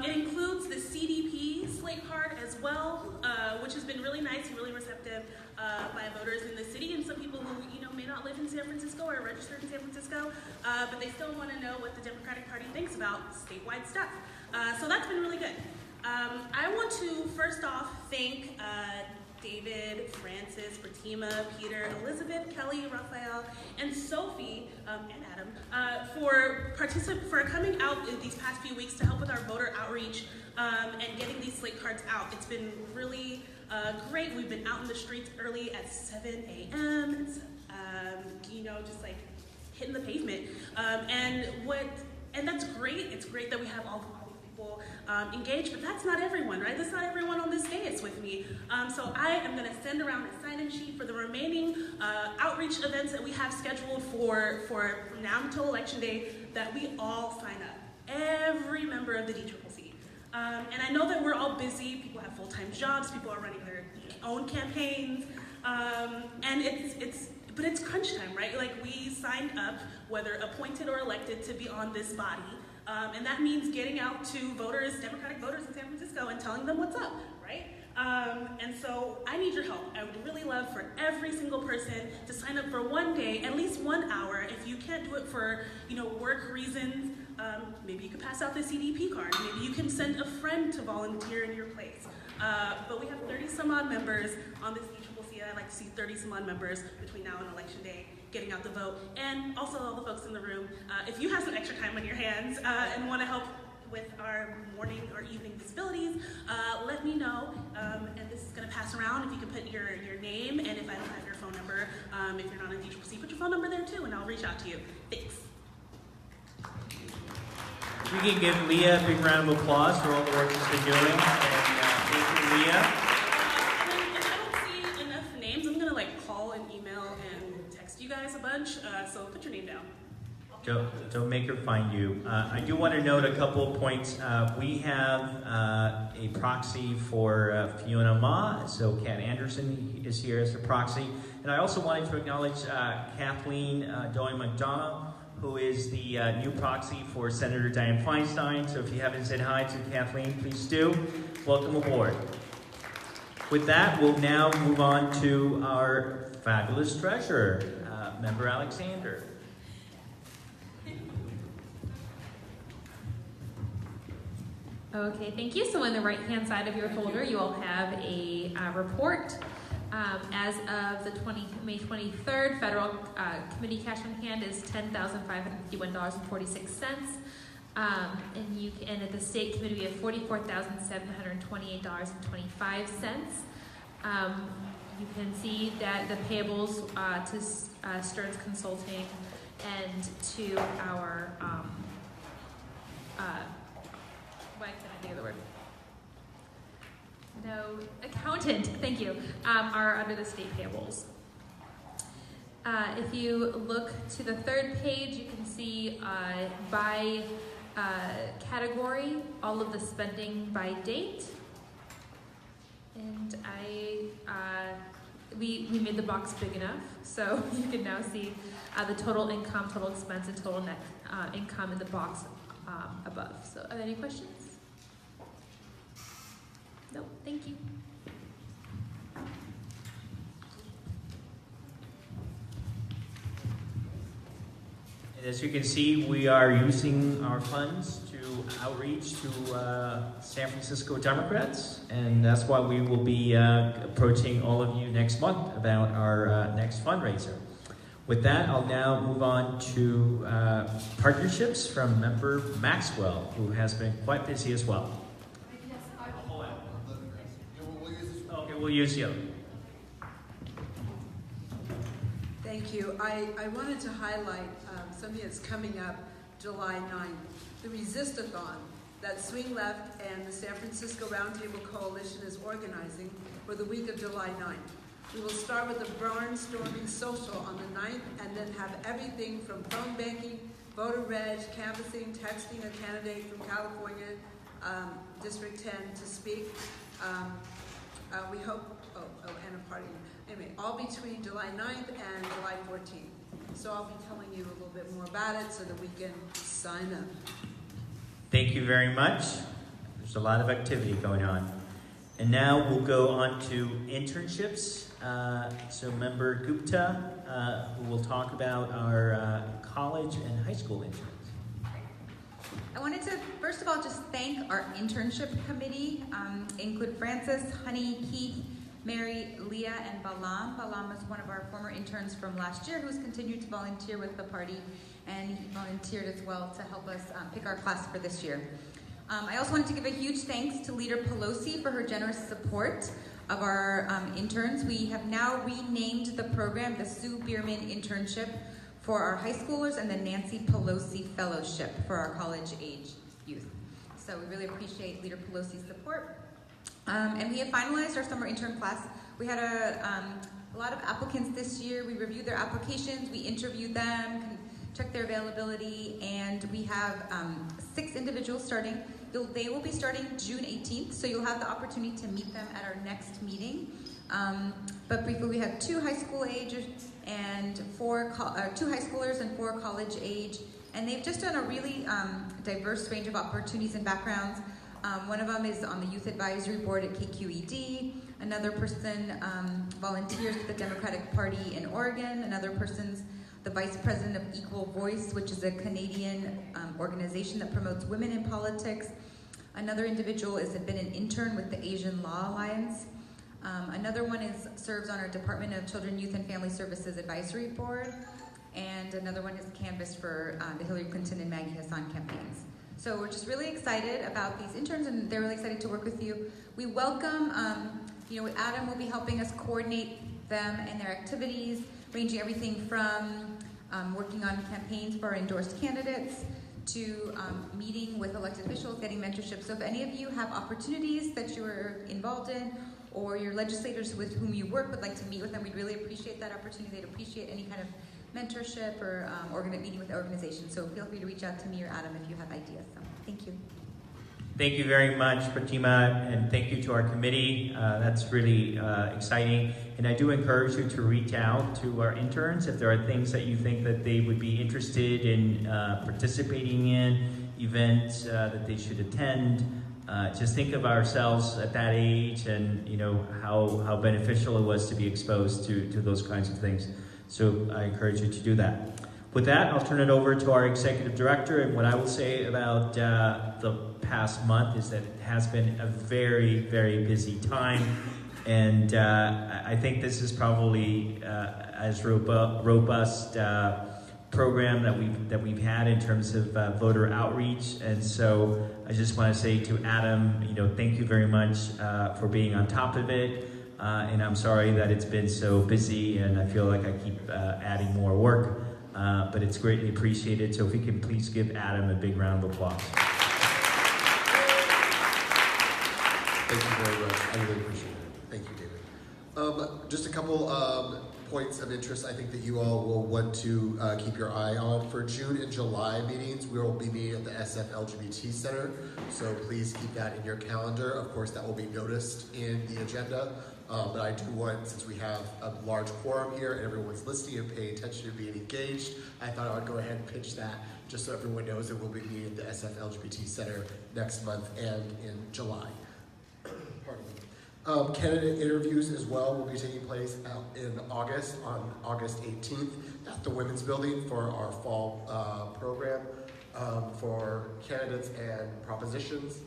It includes the CDP slate card as well, which has been really nice and really receptive by voters in the city and some people who may not live in San Francisco or are registered in San Francisco, but they still want to know what the Democratic Party thinks about statewide stuff. So that's been really good. I want to first off thank David, Francis, Fatima, Peter, Elizabeth, Kelly, Raphael, and Sophie, and Adam, for coming out in these past few weeks to help with our voter outreach and getting these slate cards out. It's been really great. We've been out in the streets early at 7 a.m. Just like hitting the pavement. And that's great. It's great that we have all these people engaged, but that's not everyone, right? That's not everyone on this dais with me. So I am going to send around a sign-in sheet for the remaining outreach events that we have scheduled for from now until Election Day that we all sign up. Every member of the DCCC. And I know that we're all busy. People have full-time jobs. People are running their own campaigns. But it's crunch time, right? Like, we signed up, whether appointed or elected, to be on this body. And that means getting out to voters, Democratic voters in San Francisco, and telling them what's up, right? And so I need your help. I would really love for every single person to sign up for one day, at least 1 hour. If you can't do it for, work reasons, maybe you could pass out the CDP card. Maybe you can send a friend to volunteer in your place. But we have 30 some odd members on this DCCC, and I'd like to see 30 some odd members between now and Election Day getting out the vote. And also all the folks in the room, if you have some extra time on your hands and want to help with our morning or evening visibilities, let me know. And this is going to pass around. If you can put your name, and if I don't have your phone number, if you're not in DCCC, put your phone number there too, and I'll reach out to you. Thanks. We can give Leah a big round of applause for all the work she's been doing. And thank you, Leah. If I don't see enough names, I'm going to call and email and text you guys a bunch. So put your name down. Don't make her find you. I do want to note a couple of points. We have a proxy for Fiona Ma, so Kat Anderson is here as a proxy. And I also wanted to acknowledge Kathleen Doyle-McDonough, who is the new proxy for Senator Dianne Feinstein. So if you haven't said hi to Kathleen, please do. Welcome aboard. With that, we'll now move on to our fabulous treasurer, Member Alexander. Okay, thank you. So on the right-hand side of your folder, you will have a report. As of the May 23rd, federal committee cash on hand is $10,551.46. And at the state committee, we have $44,728.25. You can see that the payables to Stearns Consulting and to our why can't I think of the word? No, accountant, thank you, are under the state payables. If you look to the third page, you can see by category, all of the spending by date. And we made the box big enough, so you can now see the total income, total expense, and total net income in the box above. So are there any questions? No, thank you. As you can see, we are using our funds to outreach to San Francisco Democrats, and that's why we will be approaching all of you next month about our next fundraiser. With that, I'll now move on to partnerships from Member Maxwell, who has been quite busy as well. Okay, we'll use you. Thank you. I wanted to highlight something that's coming up July 9th, the Resist-a-thon that Swing Left and the San Francisco Roundtable Coalition is organizing for the week of July 9th. We will start with a barnstorming social on the 9th and then have everything from phone banking, voter reg, canvassing, texting a candidate from California, District 10 to speak. We hope, and a party. Anyway, all between July 9th and July 14th. So I'll be telling you a little bit more about it so that we can sign up. Thank you very much. There's a lot of activity going on. And now we'll go on to internships. So Member Gupta, who will talk about our college and high school interns. I wanted to, first of all, just thank our internship committee, include Francis, Honey, Keith, Mary, Leah, and Balam. Balam is one of our former interns from last year who's continued to volunteer with the party, and he volunteered as well to help us pick our class for this year. I also wanted to give a huge thanks to Leader Pelosi for her generous support of our interns. We have now renamed the program the Sue Bierman Internship for our high schoolers and the Nancy Pelosi Fellowship for our college-age youth. So we really appreciate Leader Pelosi's support. And we have finalized our summer intern class. We had a lot of applicants this year. We reviewed their applications, we interviewed them, checked their availability, and we have 6 individuals starting. They will be starting June 18th, so you'll have the opportunity to meet them at our next meeting. But briefly, we have 2 high school age and 2 high schoolers and 4 college age, and they've just done a really diverse range of opportunities and backgrounds. One of them is on the Youth Advisory Board at KQED. Another person volunteers with the Democratic Party in Oregon. Another person's the Vice President of Equal Voice, which is a Canadian organization that promotes women in politics. Another individual has been an intern with the Asian Law Alliance. Another one serves on our Department of Children, Youth, and Family Services Advisory Board. And another one has canvassed for the Hillary Clinton and Maggie Hassan campaigns. So we're just really excited about these interns, and they're really excited to work with you. We welcome, Adam will be helping us coordinate them and their activities, ranging everything from working on campaigns for our endorsed candidates to meeting with elected officials, getting mentorship. So if any of you have opportunities that you are involved in, or your legislators with whom you work would like to meet with them, we'd really appreciate that opportunity. They'd appreciate any kind of mentorship or meeting with the organization. So feel free to reach out to me or Adam if you have ideas. So thank you. Thank you very much, Fatima, and thank you to our committee. That's really exciting. And I do encourage you to reach out to our interns if there are things that you think that they would be interested in participating in, events that they should attend. Just think of ourselves at that age and how beneficial it was to be exposed to those kinds of things. So I encourage you to do that. With that, I'll turn it over to our executive director, and what I will say about the past month is that it has been a very, very busy time, and I think this is probably as robust program that we've had in terms of voter outreach. And so I just want to say to Adam, thank you very much for being on top of it. And I'm sorry that it's been so busy, and I feel like I keep adding more work. But it's greatly appreciated. So if we can please give Adam a big round of applause. Thank you very much. I really appreciate it. Thank you, David. Just a couple points of interest I think that you all will want to keep your eye on. For June and July meetings, we will be meeting at the SFLGBT Center. So please keep that in your calendar. Of course, that will be noticed in the agenda. But I do want, since we have a large quorum here and everyone's listening and paying attention and being engaged, I thought I would go ahead and pitch that just so everyone knows that we'll be meeting at the SFLGBT Center next month and in July. Pardon me. Candidate interviews as well will be taking place in August, on August 18th at the Women's Building for our fall program for candidates and propositions.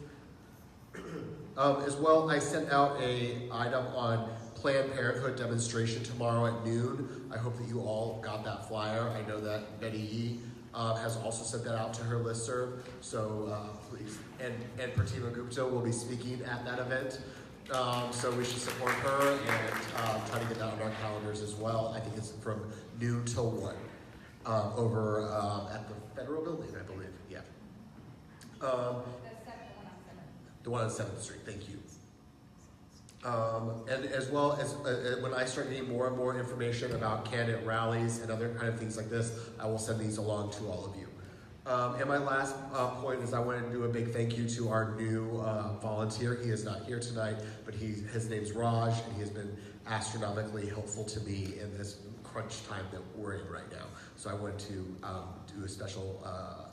As well, I sent out an item on Planned Parenthood demonstration tomorrow at noon. I hope that you all got that flyer. I know that Betty Yee has also sent that out to her listserv. So please, and Pratima Gupta will be speaking at that event. So we should support her and try to get that on our calendars as well. I think it's from noon till 1. over at the Federal Building, I believe. Yeah. The one on 7th Street. Thank you. And as well as when I start getting more and more information about candidate rallies and other kind of things like this, I will send these along to all of you. And my last point is I want to do a big thank you to our new volunteer. He is not here tonight, but his name's Raj, and he has been astronomically helpful to me in this crunch time that we're in right now. So I want to do a special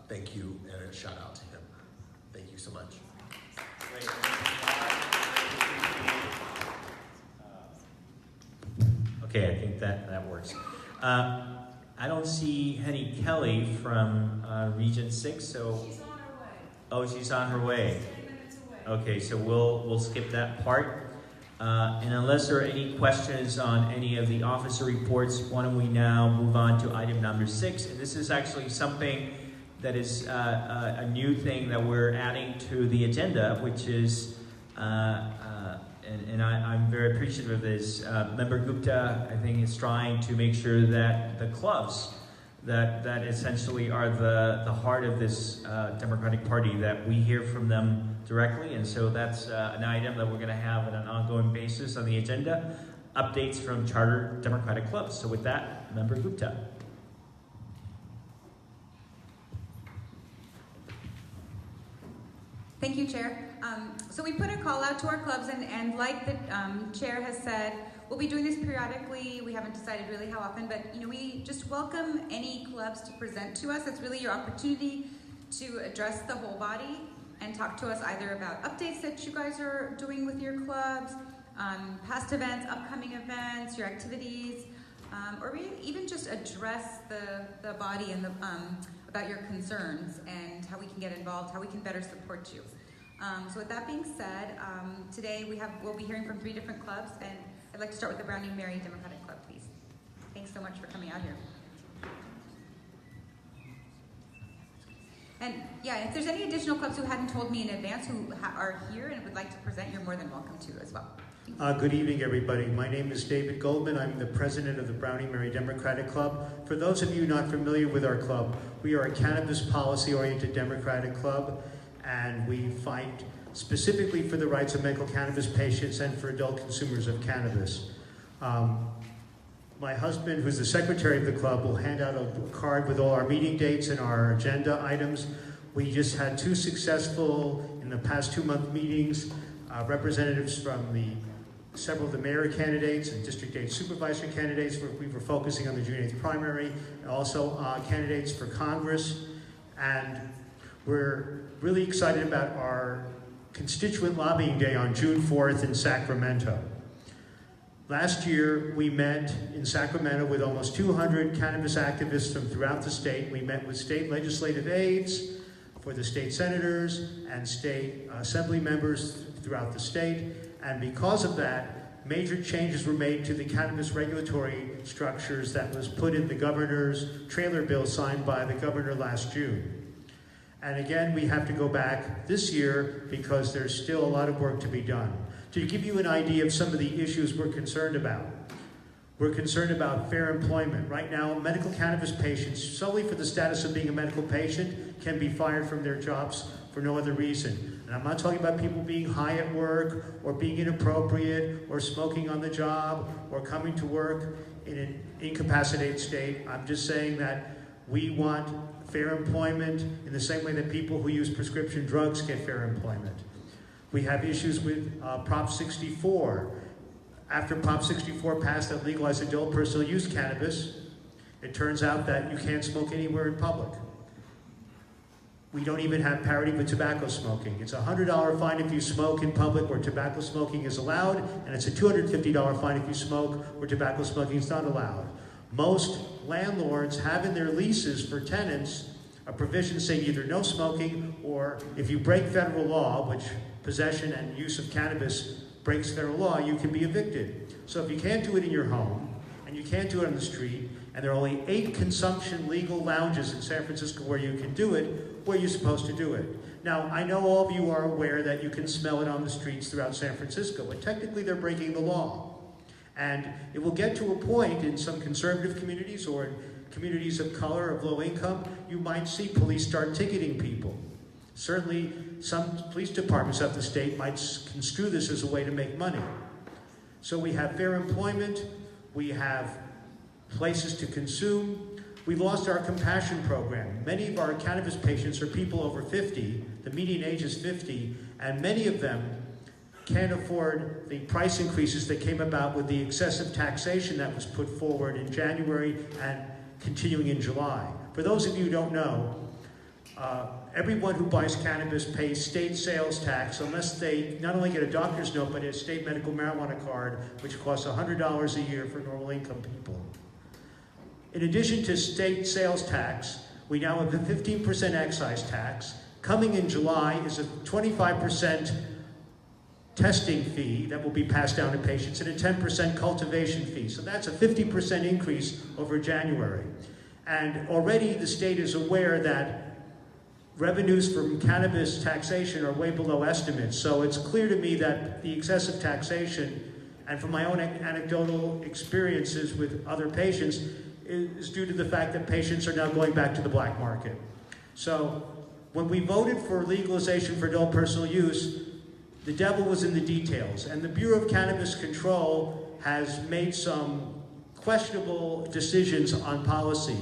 thank you and a shout out to him. Thank you so much. Great. Okay, I think that works. I don't see Henny Kelly from Region 6, so... She's on her way. Oh, she's on her way. 10 minutes away. Okay, so we'll skip that part. And unless there are any questions on any of the officer reports, why don't we now move on to item number 6. And this is actually something that is a new thing that we're adding to the agenda, which is... And I'm very appreciative of this. Member Gupta, I think, is trying to make sure that the clubs that essentially are the heart of this Democratic Party, that we hear from them directly. And so that's an item that we're going to have on an ongoing basis on the agenda. Updates from charter Democratic clubs. So with that, Member Gupta. Thank you, Chair. So we put a call out to our clubs, and like the Chair has said, we'll be doing this periodically. We haven't decided really how often, but we just welcome any clubs to present to us. It's really your opportunity to address the whole body and talk to us either about updates that you guys are doing with your clubs, past events, upcoming events, your activities, or even just address the body and about your concerns and how we can get involved, how we can better support you. So with that being said, today we'll be hearing from 3 different clubs, and I'd like to start with the Browning Mary Democratic Club, please. Thanks so much for coming out here. And yeah, if there's any additional clubs who hadn't told me in advance who are here and would like to present, you're more than welcome to as well. Good evening, everybody. My name is David Goldman. I'm the president of the Browning Mary Democratic Club. For those of you not familiar with our club, we are a cannabis policy-oriented Democratic club, and we fight specifically for the rights of medical cannabis patients and for adult consumers of cannabis. My husband, who's the secretary of the club, will hand out a card with all our meeting dates and our agenda items. We just had 2 successful, in the past 2-month meetings, representatives from several of the mayor candidates and district 8 supervisor candidates. We were focusing on the June 8th primary, and also candidates for Congress. And we're really excited about our constituent lobbying day on June 4th in Sacramento. Last year, we met in Sacramento with almost 200 cannabis activists from throughout the state. We met with state legislative aides for the state senators and state assembly members throughout the state. And because of that, major changes were made to the cannabis regulatory structures that was put in the governor's trailer bill signed by the governor last June. And again, we have to go back this year because there's still a lot of work to be done. To give you an idea of some of the issues we're concerned about. We're concerned about fair employment. Right now, medical cannabis patients, solely for the status of being a medical patient, can be fired from their jobs for no other reason. And I'm not talking about people being high at work, or being inappropriate, or smoking on the job, or coming to work in an incapacitated state. I'm just saying that we want fair employment in the same way that people who use prescription drugs get fair employment. We have issues with Prop 64. After Prop 64 passed that legalized adult personal use cannabis, it turns out that you can't smoke anywhere in public. We don't even have parity with tobacco smoking. It's a $100 fine if you smoke in public where tobacco smoking is allowed, and it's a $250 fine if you smoke where tobacco smoking is not allowed. Most landlords have in their leases for tenants a provision saying either no smoking, or if you break federal law, which possession and use of cannabis breaks federal law, you can be evicted. So if you can't do it in your home, and you can't do it on the street, and there are only 8 consumption legal lounges in San Francisco where you can do it, where are you supposed to do it? Now, I know all of you are aware that you can smell it on the streets throughout San Francisco, but technically they're breaking the law. And it will get to a point in some conservative communities or communities of color, of low income, you might see police start ticketing people. Certainly, some police departments of the state might construe this as a way to make money. So we have fair employment, we have places to consume. We lost our compassion program. Many of our cannabis patients are people over 50, the median age is 50, and many of them can't afford the price increases that came about with the excessive taxation that was put forward in January and continuing in July. For those of you who don't know, everyone who buys cannabis pays state sales tax unless they not only get a doctor's note, but a state medical marijuana card, which costs $100 a year for normal income people. In addition to state sales tax, we now have a 15% excise tax. Coming in July is a 25% testing fee that will be passed down to patients and a 10% cultivation fee. So that's a 50% increase over January. And already the state is aware that revenues from cannabis taxation are way below estimates. So it's clear to me that the excessive taxation, and from my own anecdotal experiences with other patients, is due to the fact that patients are now going back to the black market. So when we voted for legalization for adult personal use, the devil was in the details. And the Bureau of Cannabis Control has made some questionable decisions on policy.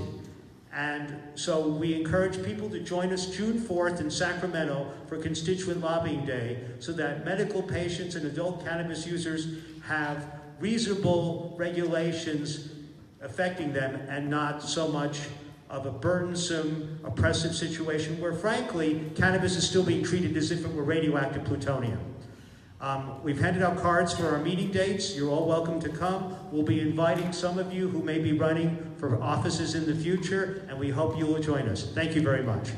And so we encourage people to join us June 4th in Sacramento for Constituent Lobbying Day so that medical patients and adult cannabis users have reasonable regulations affecting them and not so much of a burdensome, oppressive situation where, frankly, cannabis is still being treated as if it were radioactive plutonium. We've handed out cards for our meeting dates. You're all welcome to come. We'll be inviting some of you who may be running for offices in the future, and we hope you will join us. Thank you very much.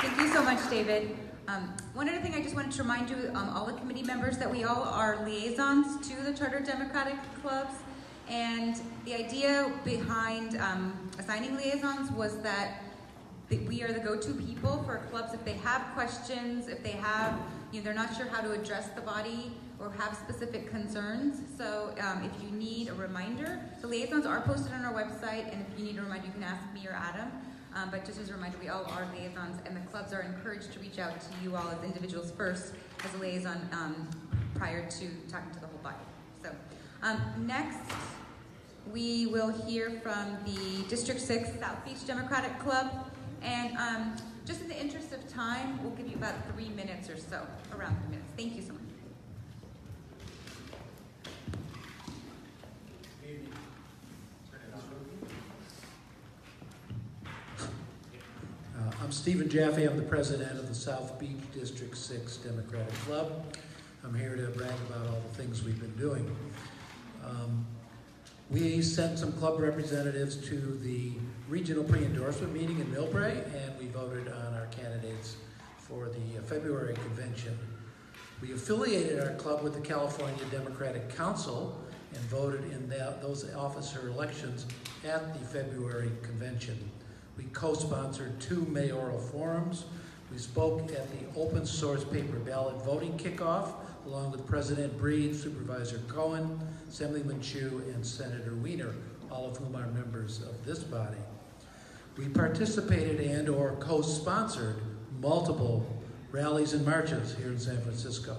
Thank you so much, David. One other thing I just wanted to remind you, all the committee members, that we all are liaisons to the Charter Democratic Clubs. And the idea behind assigning liaisons was that we are the go-to people for clubs if they have questions, if they have, they're not sure how to address the body or have specific concerns. So if you need a reminder, the liaisons are posted on our website, and if you need a reminder, you can ask me or Adam. But just as a reminder, we all are liaisons, and the clubs are encouraged to reach out to you all as individuals first as a liaison prior to talking to the whole body. So next, we will hear from the District 6 South Beach Democratic Club. And just in the interest of time, we'll give you about 3 minutes or so, around 3 minutes. Thank you so much. I'm Stephen Jaffe. I'm the president of the South Beach District 6 Democratic Club. I'm here to brag about all the things we've been doing. We sent some club representatives to the regional pre-endorsement meeting in Millbrae, and we voted on our candidates for the February convention. We affiliated our club with the California Democratic Council and voted in those officer elections at the February convention. We co-sponsored 2 mayoral forums. We spoke at the open source paper ballot voting kickoff along with President Breed, Supervisor Cohen, Assemblyman Chu, and Senator Wiener, all of whom are members of this body. We participated and or co-sponsored multiple rallies and marches here in San Francisco.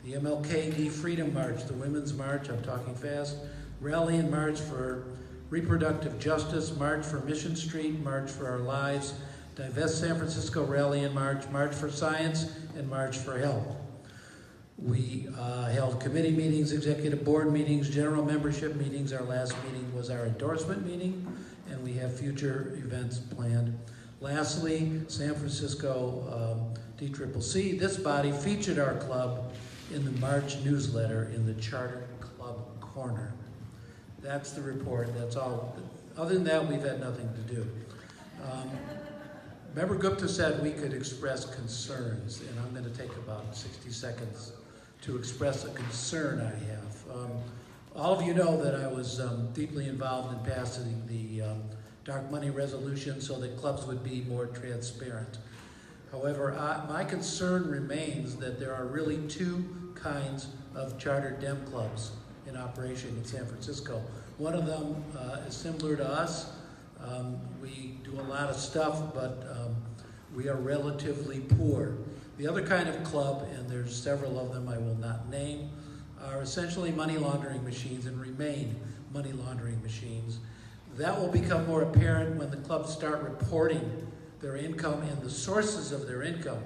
The MLK Freedom March, the Women's March, I'm talking fast, Rally and March for Reproductive Justice, March for Mission Street, March for Our Lives, Divest San Francisco Rally and March, March for Science, and March for Health. We held committee meetings, executive board meetings, general membership meetings. Our last meeting was our endorsement meeting, and we have future events planned. Lastly, San Francisco DCCC, this body featured our club in the March newsletter in the Charter Club Corner. That's the report, that's all. Other than that, we've had nothing to do. Member Gupta said we could express concerns, and I'm going to take about 60 seconds to express a concern I have. All of you know that I was deeply involved in passing the dark money resolution so that clubs would be more transparent. However, my concern remains that there are really 2 kinds of chartered Dem clubs. in operation in San Francisco. One of them is similar to us. We do a lot of stuff, but we are relatively poor. The other kind of club, and there's several of them I will not name, are essentially money laundering machines and remain money laundering machines. That will become more apparent when the clubs start reporting their income and the sources of their income.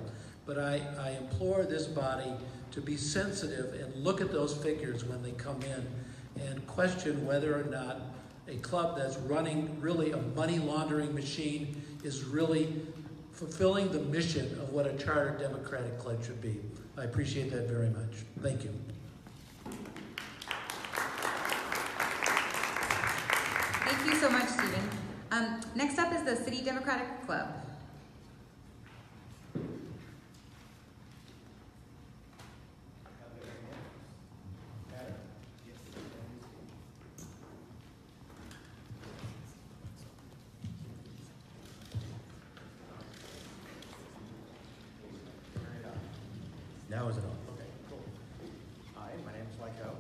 But I implore this body to be sensitive and look at those figures when they come in and question whether or not a club that's running really a money laundering machine is really fulfilling the mission of what a chartered democratic club should be. I appreciate that very much. Thank you. Thank you so much, Stephen. Next up is the City Democratic Club. Now is it on? Okay, cool. Hi, my name is Mike Ho.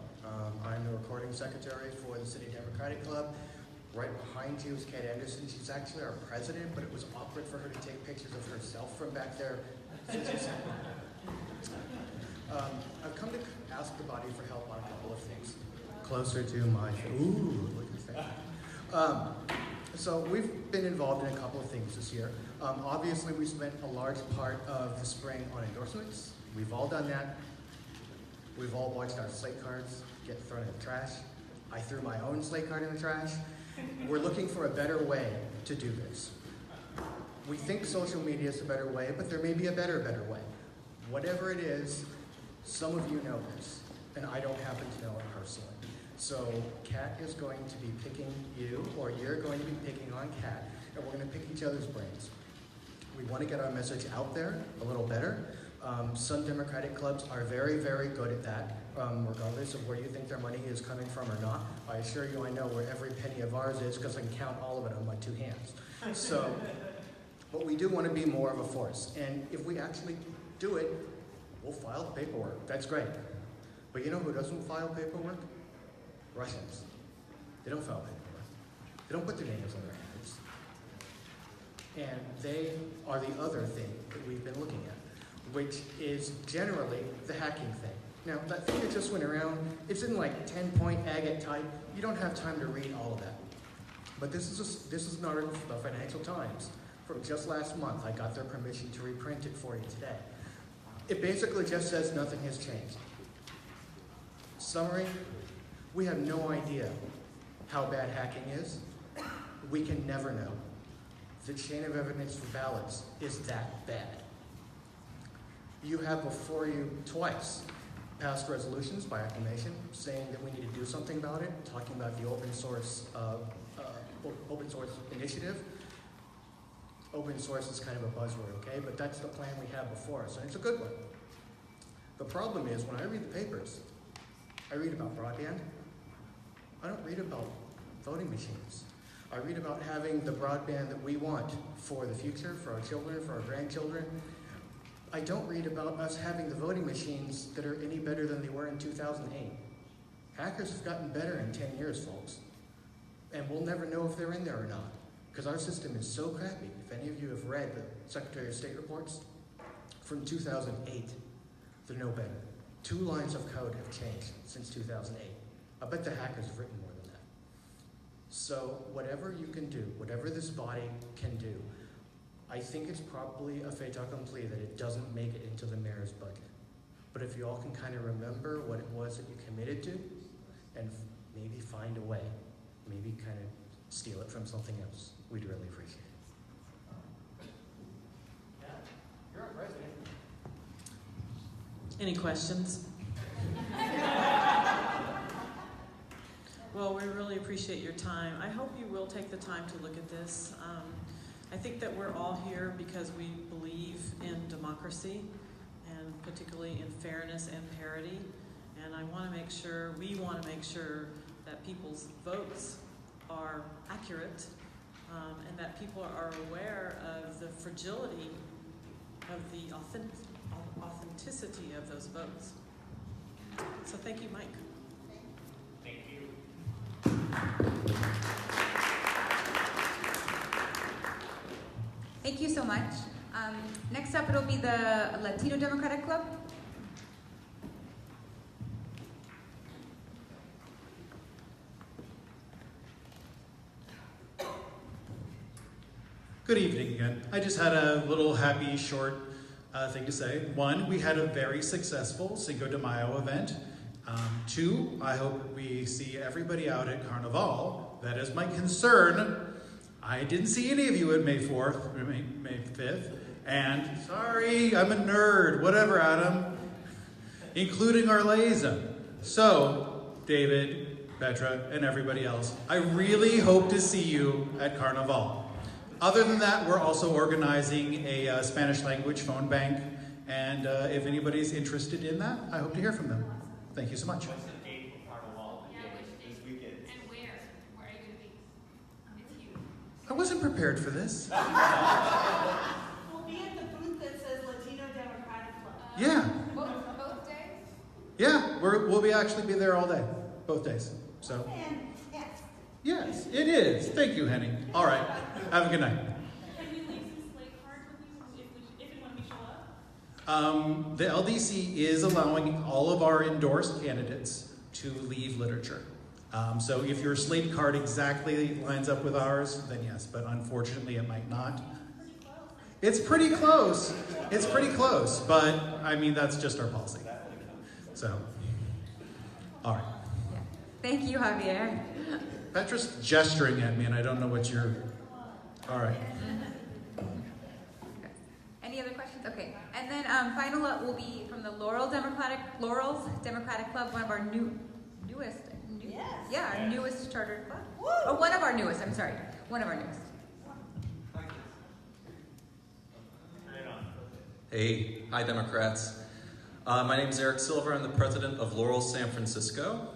I'm the recording secretary for the City Democratic Club. Right behind you is Kate Anderson. She's actually our president, but it was awkward for her to take pictures of herself from back there. I've come to ask the body for help on a couple of things. Closer to my, ooh, look at that. So we've been involved in a couple of things this year. Obviously, we spent a large part of the spring on endorsements. We've all done that. We've all watched our slate cards get thrown in the trash. I threw my own slate card in the trash. We're looking for a better way to do this. We think social media is a better way, but there may be a better way. Whatever it is, some of you know this, and I don't happen to know it personally. So Kat is going to be picking you, or you're going to be picking on Kat, and we're going to pick each other's brains. We want to get our message out there a little better. Some Democratic clubs are very, very good at that, regardless of where you think their money is coming from or not. I assure you I know where every penny of ours is because I can count all of it on my two hands. So, but we do want to be more of a force. And if we actually do it, we'll file the paperwork. That's great. But you know who doesn't file paperwork? Russians. They don't file paperwork. They don't put their names on their heads. And they are the other thing that we've been looking at, which is generally the hacking thing. Now, that thing that just went around, it's in like 10-point agate type. You don't have time to read all of that. But this is an article from the Financial Times from just last month. I got their permission to reprint it for you today. It basically just says nothing has changed. Summary, we have no idea how bad hacking is. We can never know. The chain of evidence for ballots is that bad. You have before you twice passed resolutions by acclamation saying that we need to do something about it, talking about the open source initiative. Open source is kind of a buzzword, okay? But that's the plan we have before us, and it's a good one. The problem is when I read the papers, I read about broadband. I don't read about voting machines. I read about having the broadband that we want for the future, for our children, for our grandchildren. I don't read about us having the voting machines that are any better than they were in 2008. Hackers have gotten better in 10 years, folks. And we'll never know if they're in there or not, because our system is so crappy. If any of you have read the Secretary of State reports from 2008, they're no better. 2 lines of code have changed since 2008. I bet the hackers have written more than that. So whatever you can do, whatever this body can do, I think it's probably a fait accompli that it doesn't make it into the mayor's budget. But if you all can kind of remember what it was that you committed to, and maybe find a way, maybe kind of steal it from something else, we'd really appreciate it. Yeah, you're our president. Any questions? Well, we really appreciate your time. I hope you will take the time to look at this. I think that we're all here because we believe in democracy, and particularly in fairness and parity. And we want to make sure that people's votes are accurate, and that people are aware of the fragility of the authenticity of those votes. So thank you, Mike. Thank you. Thank you so much. Next up, it'll be the Latino Democratic Club. Good evening again. I just had a little happy short thing to say. One, we had a very successful Cinco de Mayo event. Two, I hope we see everybody out at Carnival. That is my concern. I didn't see any of you at May 4th, May 5th. And sorry, I'm a nerd. Whatever, Adam. Including our liaison. So, David, Petra, and everybody else, I really hope to see you at Carnival. Other than that, we're also organizing a Spanish language phone bank, and if anybody's interested in that, I hope to hear from them. Thank you so much. What's the date for Carnival? This weekend. And where? Where are you going to be? It's huge. I wasn't prepared for this. We'll be at the booth that says Latino Democratic Club. Yeah, Both days? yeah, we'll actually be there all day, both days. So, yes, it is. Thank you, Henning. All right, have a good night. Can we leave some slate cards with you if and when we show up? The LDC is allowing all of our endorsed candidates to leave literature. So if your slate card exactly lines up with ours, then yes, but unfortunately it might not. It's pretty close. It's pretty close, but I mean, that's just our policy. So, all right. Thank you, Javier. Petra's gesturing at me and I don't know what you're, all right. Any other questions? Okay. And then final up will be from the Laurels Democratic Club, one of our newest. Yes. Yeah, our newest chartered club. Oh, one of our newest. I'm sorry. One of our newest. Hey, hi Democrats. My name is Eric Silver. I'm the president of Laurel San Francisco.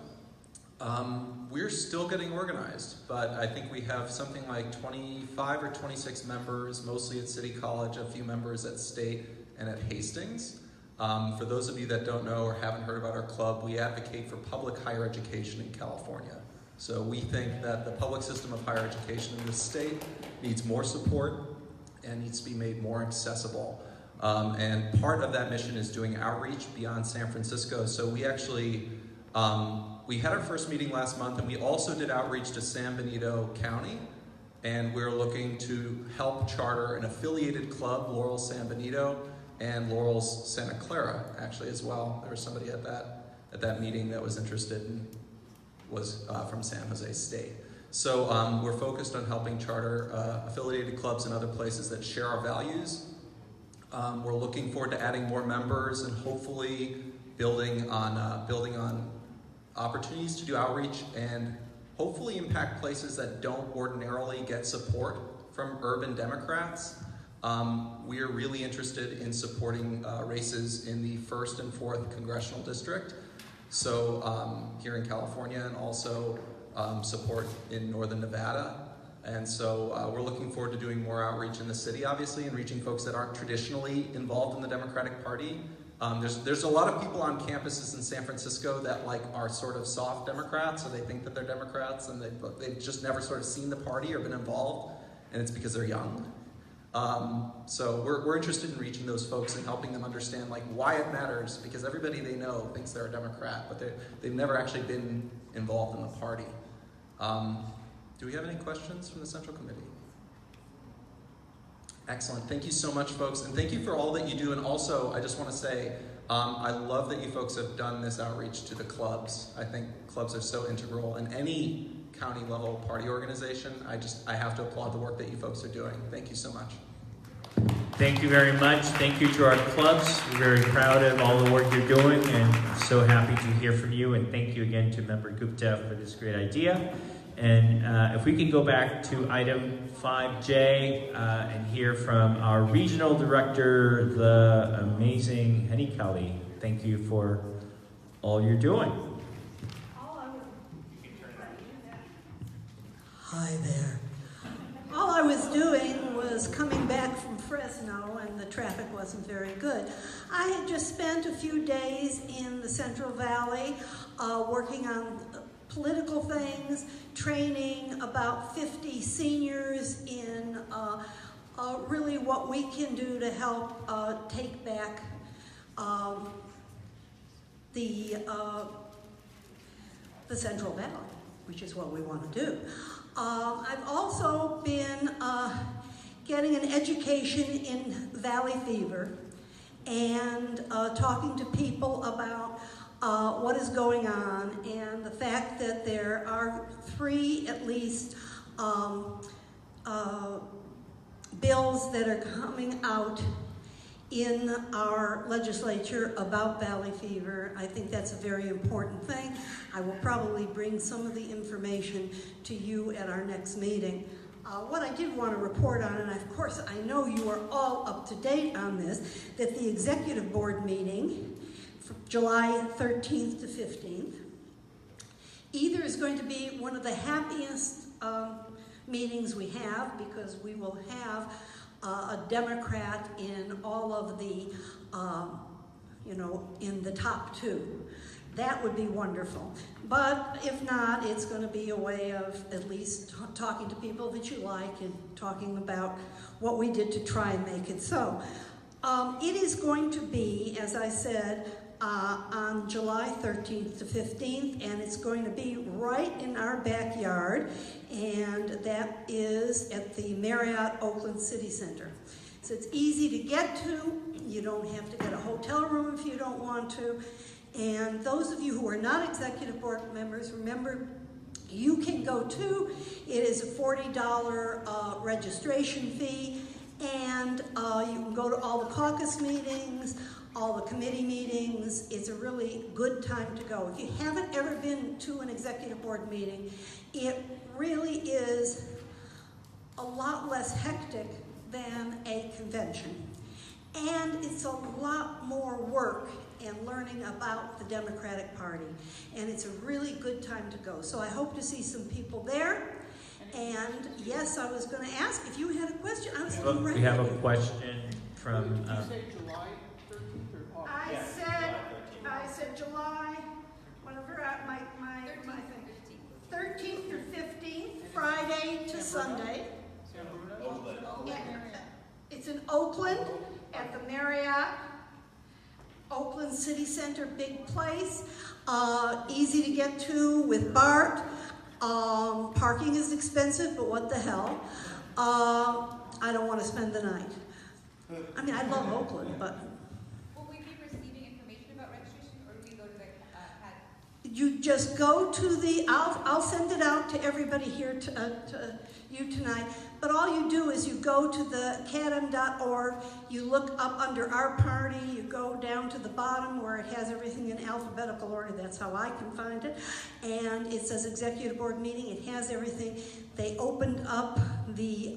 We're still getting organized, but I think we have something like 25 or 26 members, mostly at City College, a few members at State and at Hastings. For those of you that don't know or haven't heard about our club, we advocate for public higher education in California. So we think that the public system of higher education in this state needs more support and needs to be made more accessible. And part of that mission is doing outreach beyond San Francisco. So we actually, we had our first meeting last month, and we also did outreach to San Benito County, and we're looking to help charter an affiliated club, Laurel San Benito, and Laurel's Santa Clara, actually, as well. There was somebody at that meeting that was interested and was from San Jose State. So we're focused on helping charter affiliated clubs in other places that share our values. We're looking forward to adding more members and hopefully building on opportunities to do outreach and hopefully impact places that don't ordinarily get support from urban Democrats. We are really interested in supporting races in the 1st and 4th congressional district. So here in California, and also support in Northern Nevada. And so we're looking forward to doing more outreach in the city, obviously, and reaching folks that aren't traditionally involved in the Democratic Party. There's a lot of people on campuses in San Francisco that are sort of soft Democrats, so they think that they're Democrats, and they've just never sort of seen the party or been involved, and it's because they're young. So we're interested in reaching those folks and helping them understand why it matters, because everybody they know thinks they're a Democrat, but they've never actually been involved in the party. Do we have any questions from the Central Committee? Excellent. Thank you so much, folks. And thank you for all that you do. And also, I just want to say, I love that you folks have done this outreach to the clubs. I think clubs are so integral in any county level party organization. I have to applaud the work that you folks are doing. Thank you so much. Thank you very much. Thank you to our clubs. We're very proud of all the work you're doing and so happy to hear from you. And thank you again to Member Gupta for this great idea. And if we can go back to item 5J and hear from our regional director, the amazing Henny Kelly. Thank you for all you're doing. Hi there. All I was doing was coming back from Fresno, and the traffic wasn't very good. I had just spent a few days in the Central Valley working on political things, training about 50 seniors in really what we can do to help take back the Central Valley, which is what we want to do. I've also been getting an education in valley fever and talking to people about what is going on and the fact that there are 3 at least bills that are coming out in our legislature about valley fever. I think that's a very important thing. I will probably bring some of the information to you at our next meeting. What I did want to report on, and of course I know you are all up to date on this, that the executive board meeting from July 13th to 15th either is going to be one of the happiest meetings we have, because we will have a Democrat in all of the, in the top 2. That would be wonderful. But if not, it's going to be a way of at least talking to people that you like and talking about what we did to try and make it so. It is going to be, as I said, on July 13th to 15th, and it's going to be right in our backyard, and that is at the Marriott Oakland City Center. So it's easy to get to. You don't have to get a hotel room if you don't want to. And those of you who are not executive board members, remember, you can go too. It is a $40 registration fee, and you can go to all the caucus meetings, all the committee meetings. It's a really good time to go. If you haven't ever been to an executive board meeting, it really is a lot less hectic than a convention. And it's a lot more work and learning about the Democratic Party. And it's a really good time to go. So I hope to see some people there. And yes, I was going to ask if you had a question. I was getting ready. We have a question from... Did you say July 13th or August? I said July, whatever, my thing. 13th or 15th, Friday to Sunday. It's in Oakland at the Marriott Oakland City Center, big place. Easy to get to with BART. Parking is expensive, but what the hell. I don't want to spend the night. I mean, I love Oakland, but... Will we be receiving information about registration, or do we go to the CAD? You just go to the, I'll send it out to everybody here, to you tonight, but all you do is you go to the cadm.org, you look up under our party, you go down to the bottom where it has everything in alphabetical order, that's how I can find it, and it says executive board meeting, it has everything. They opened up the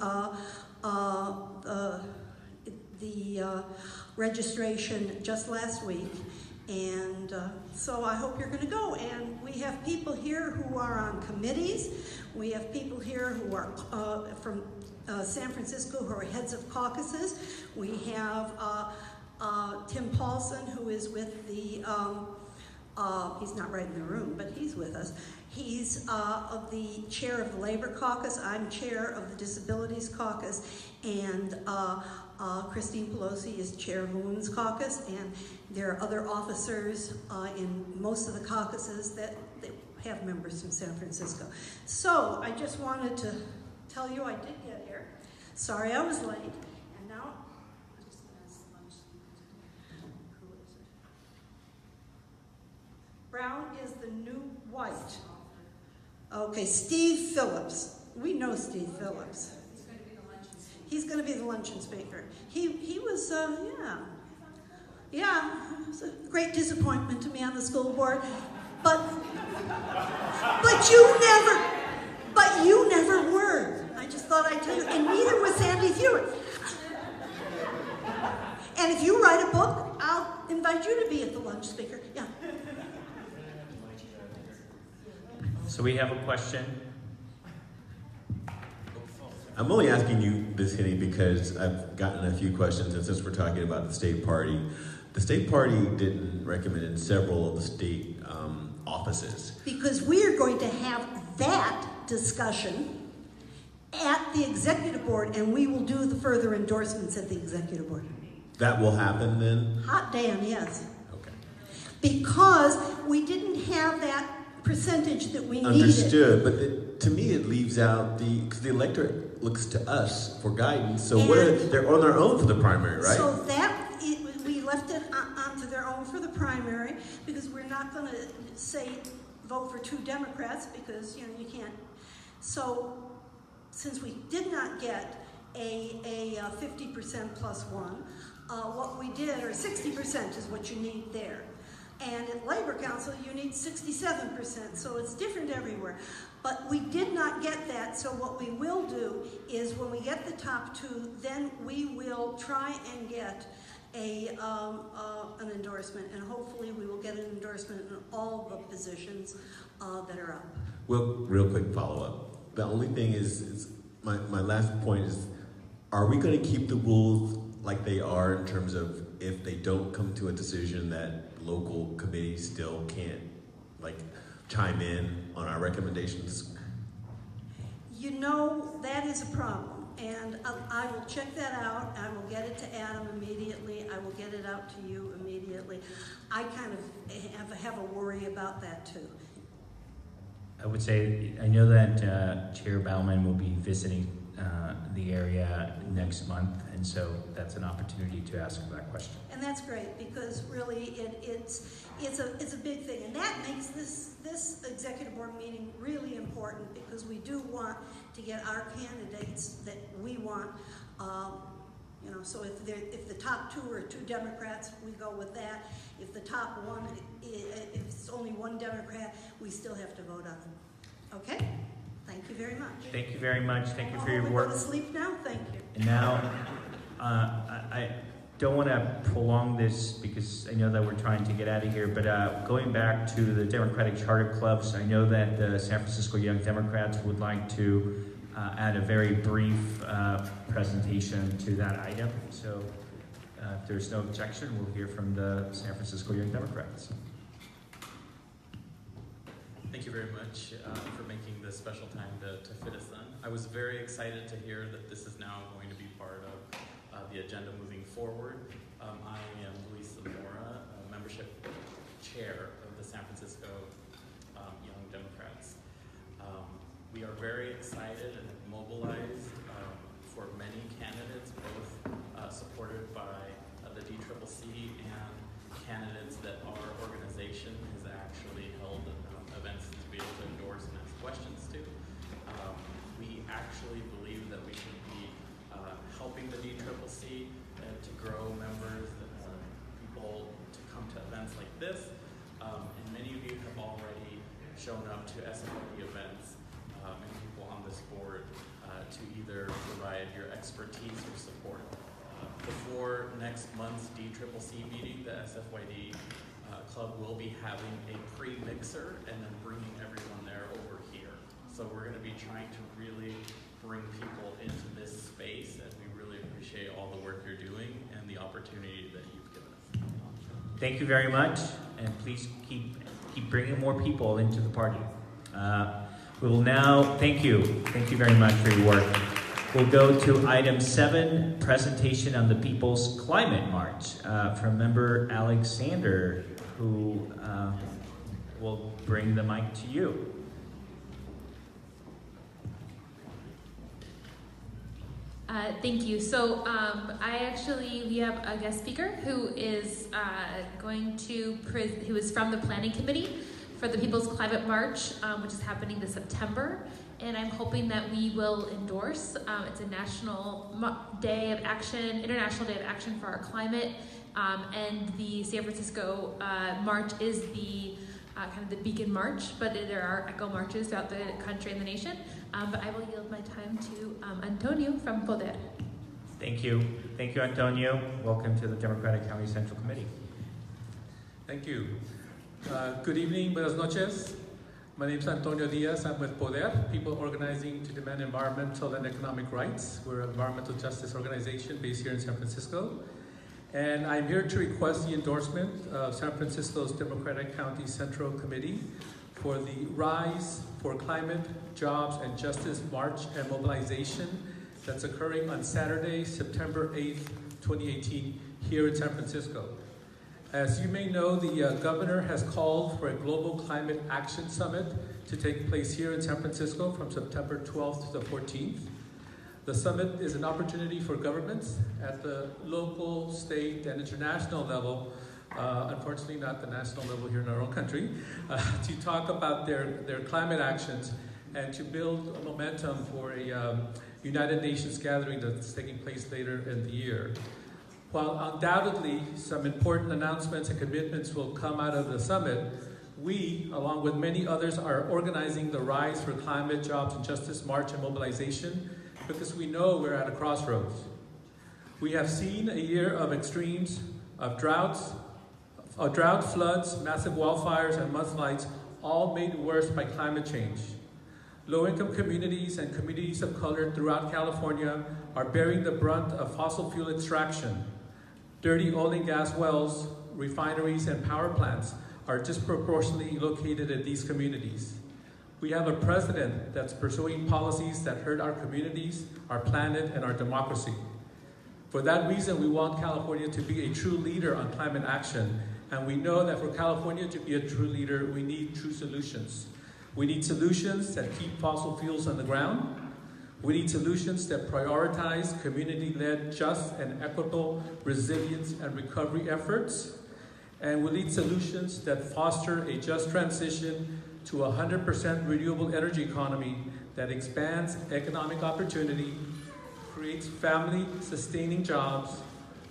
registration just last week. And so I hope you're going to go. And we have people here who are on committees. We have people here who are from San Francisco who are heads of caucuses. We have Tim Paulson, who is with the, he's not right in the room, but he's with us. He's of the chair of the Labor Caucus. I'm chair of the Disabilities Caucus. And Christine Pelosi is chair of the Women's Caucus, and there are other officers in most of the caucuses that have members from San Francisco. So I just wanted to tell you I did get here. Sorry I was late, and now I'm just going to lunch. Who is it? Brown is the new white. Okay, Steve Phillips. We know Steve Phillips. He's going to be the luncheon speaker. He was, yeah, it was a great disappointment to me on the school board. But you never were. I just thought I'd tell you, and neither was Sandy Hewitt. And if you write a book, I'll invite you to be at the lunch speaker. Yeah. So we have a question. I'm only asking you this, Henny, because I've gotten a few questions, and since we're talking about the state party didn't recommend in several of the state offices. Because we are going to have that discussion at the executive board, and we will do the further endorsements at the executive board. That will happen then? Hot damn, yes. Okay. Because we didn't have that percentage that we needed. Understood, but to me it leaves out because the electorate looks to us for guidance. So they're on their own for the primary, right? So we left it onto their own for the primary, because we're not going to say vote for 2 Democrats, because you can't. So since we did not get a 50% plus 1, what we did, or 60% is what you need there. And at Labor Council, you need 67%, so it's different everywhere. But we did not get that, so what we will do is when we get the top 2, then we will try and get an endorsement, and hopefully we will get an endorsement in all the positions that are up. Well, real quick follow-up. The only thing is my last point is, are we going to keep the rules like they are in terms of if they don't come to a decision that local committees still can't chime in on our recommendations? That is a problem, and I will check that out. I will get it to Adam immediately. I will get it out to you immediately. I kind of have a worry about that too. I would say, I know that Chair Baumann will be visiting the area next month, and so that's an opportunity to ask that question. And that's great, because really it's a big thing, and that makes this executive board meeting really important, because we do want to get our candidates that we want. So if the top 2 are 2 Democrats, we go with that. If the top 1, if it's only 1 Democrat, we still have to vote on them. Okay? Thank you very much. Thank you very much. Thank you for your work. Go to sleep now? Thank you. And now, I don't want to prolong this because I know that we're trying to get out of here, but going back to the Democratic Charter Clubs, I know that the San Francisco Young Democrats would like to add a very brief presentation to that item. So if there's no objection, we'll hear from the San Francisco Young Democrats. Thank you very much for making this special time to fit us in. I was very excited to hear that this is now going to be part of the agenda moving forward. I am Luis Zamora, membership chair of the San Francisco Young Democrats. We are very excited and mobilized for many candidates, both supported by the DCCC and candidates that our organization has actually held events to be able to endorse and ask questions to. We actually believe that we should be helping the DCCC to grow members, people to come to events like this. And many of you have already shown up to SFD events and people on this board to either provide your expertise or support. Before next month's DCCC meeting, the SFYD Club will be having a pre-mixer and then bringing everyone there over here. So we're going to be trying to really bring people into this space, and we really appreciate all the work you're doing and the opportunity that you've given us. Thank you very much, and please keep bringing more people into the party. We will now, thank you very much for your work. We'll go to item 7, presentation on the People's Climate March from member Alexander, who will bring the mic to you. Thank you. So we have a guest speaker who is who is from the Planning Committee for the People's Climate March, which is happening this September. And I'm hoping that we will endorse. It's a national day of action, international day of action for our climate. And the San Francisco March is the kind of the beacon march, but there are echo marches throughout the country and the nation. But I will yield my time to Antonio from Poder. Thank you, Antonio. Welcome to the Democratic County Central Committee. Thank you. Good evening, buenas noches. My name is Antonio Diaz. I'm with Poder, People Organizing to Demand Environmental and Economic Rights. We're an environmental justice organization based here in San Francisco. And I'm here to request the endorsement of San Francisco's Democratic County Central Committee for the Rise for Climate, Jobs, and Justice March and Mobilization that's occurring on Saturday, September 8th, 2018, here in San Francisco. As you may know, the governor has called for a Global Climate Action Summit to take place here in San Francisco from September 12th to the 14th. The summit is an opportunity for governments at the local, state, and international level, unfortunately not the national level here in our own country, to talk about their climate actions and to build a momentum for a United Nations gathering that's taking place later in the year. While undoubtedly some important announcements and commitments will come out of the summit, we, along with many others, are organizing the Rise for Climate, Jobs, and Justice March and Mobilization because we know we're at a crossroads. We have seen a year of extremes, of drought, floods, massive wildfires, and mudslides, all made worse by climate change. Low-income communities and communities of color throughout California are bearing the brunt of fossil fuel extraction. Dirty oil and gas wells, refineries, and power plants are disproportionately located in these communities. We have a president that's pursuing policies that hurt our communities, our planet, and our democracy. For that reason, we want California to be a true leader on climate action, and we know that for California to be a true leader, we need true solutions. We need solutions that keep fossil fuels on the ground. We need solutions that prioritize community-led, just, and equitable resilience and recovery efforts. And we need solutions that foster a just transition to a 100% renewable energy economy that expands economic opportunity, creates family-sustaining jobs,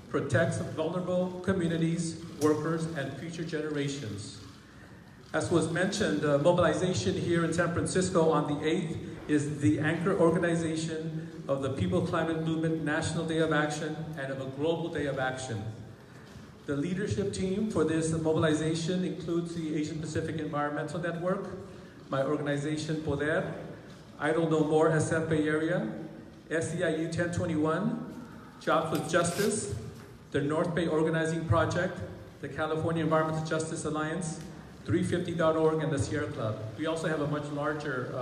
protects vulnerable communities, workers, and future generations. As was mentioned, mobilization here in San Francisco on the 8th is the anchor organization of the People Climate Movement National Day of Action and of a Global Day of Action. The leadership team for this mobilization includes the Asian Pacific Environmental Network, my organization Poder, Idle No More SF Bay Area, SEIU 1021, Jobs with Justice, the North Bay Organizing Project, the California Environmental Justice Alliance, 350.org, and the Sierra Club. We also have a much larger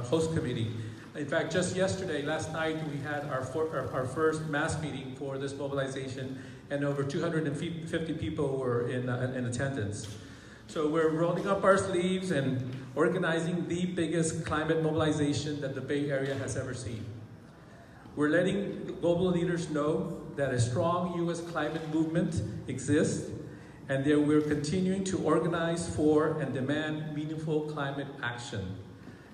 host committee. In fact, just yesterday, last night, we had our first mass meeting for this mobilization, and over 250 people were in attendance. So we're rolling up our sleeves and organizing the biggest climate mobilization that the Bay Area has ever seen. We're letting global leaders know that a strong U.S. climate movement exists, and that we're continuing to organize for and demand meaningful climate action.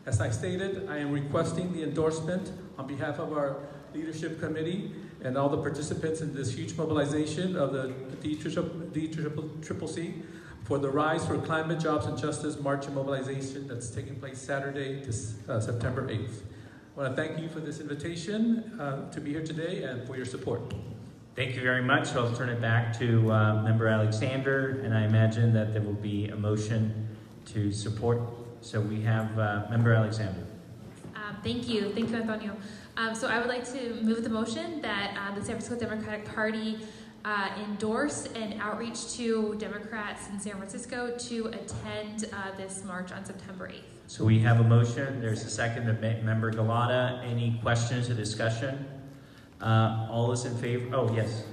As I stated, I am requesting the endorsement on behalf of our leadership committee and all the participants in this huge mobilization of the DCCC for the Rise for Climate, Jobs, and Justice March and Mobilization that's taking place Saturday, September 8th. I want to thank you for this invitation to be here today and for your support. Thank you very much. So I'll turn it back to Member Alexander, and I imagine that there will be a motion to support. So we have Member Alexander. Thank you, Antonio. So I would like to move the motion that the San Francisco Democratic Party endorse an outreach to Democrats in San Francisco to attend this march on September 8th. So we have a motion. There's a second of Member Galata. Any questions or discussion? All those in favor? Oh, yes.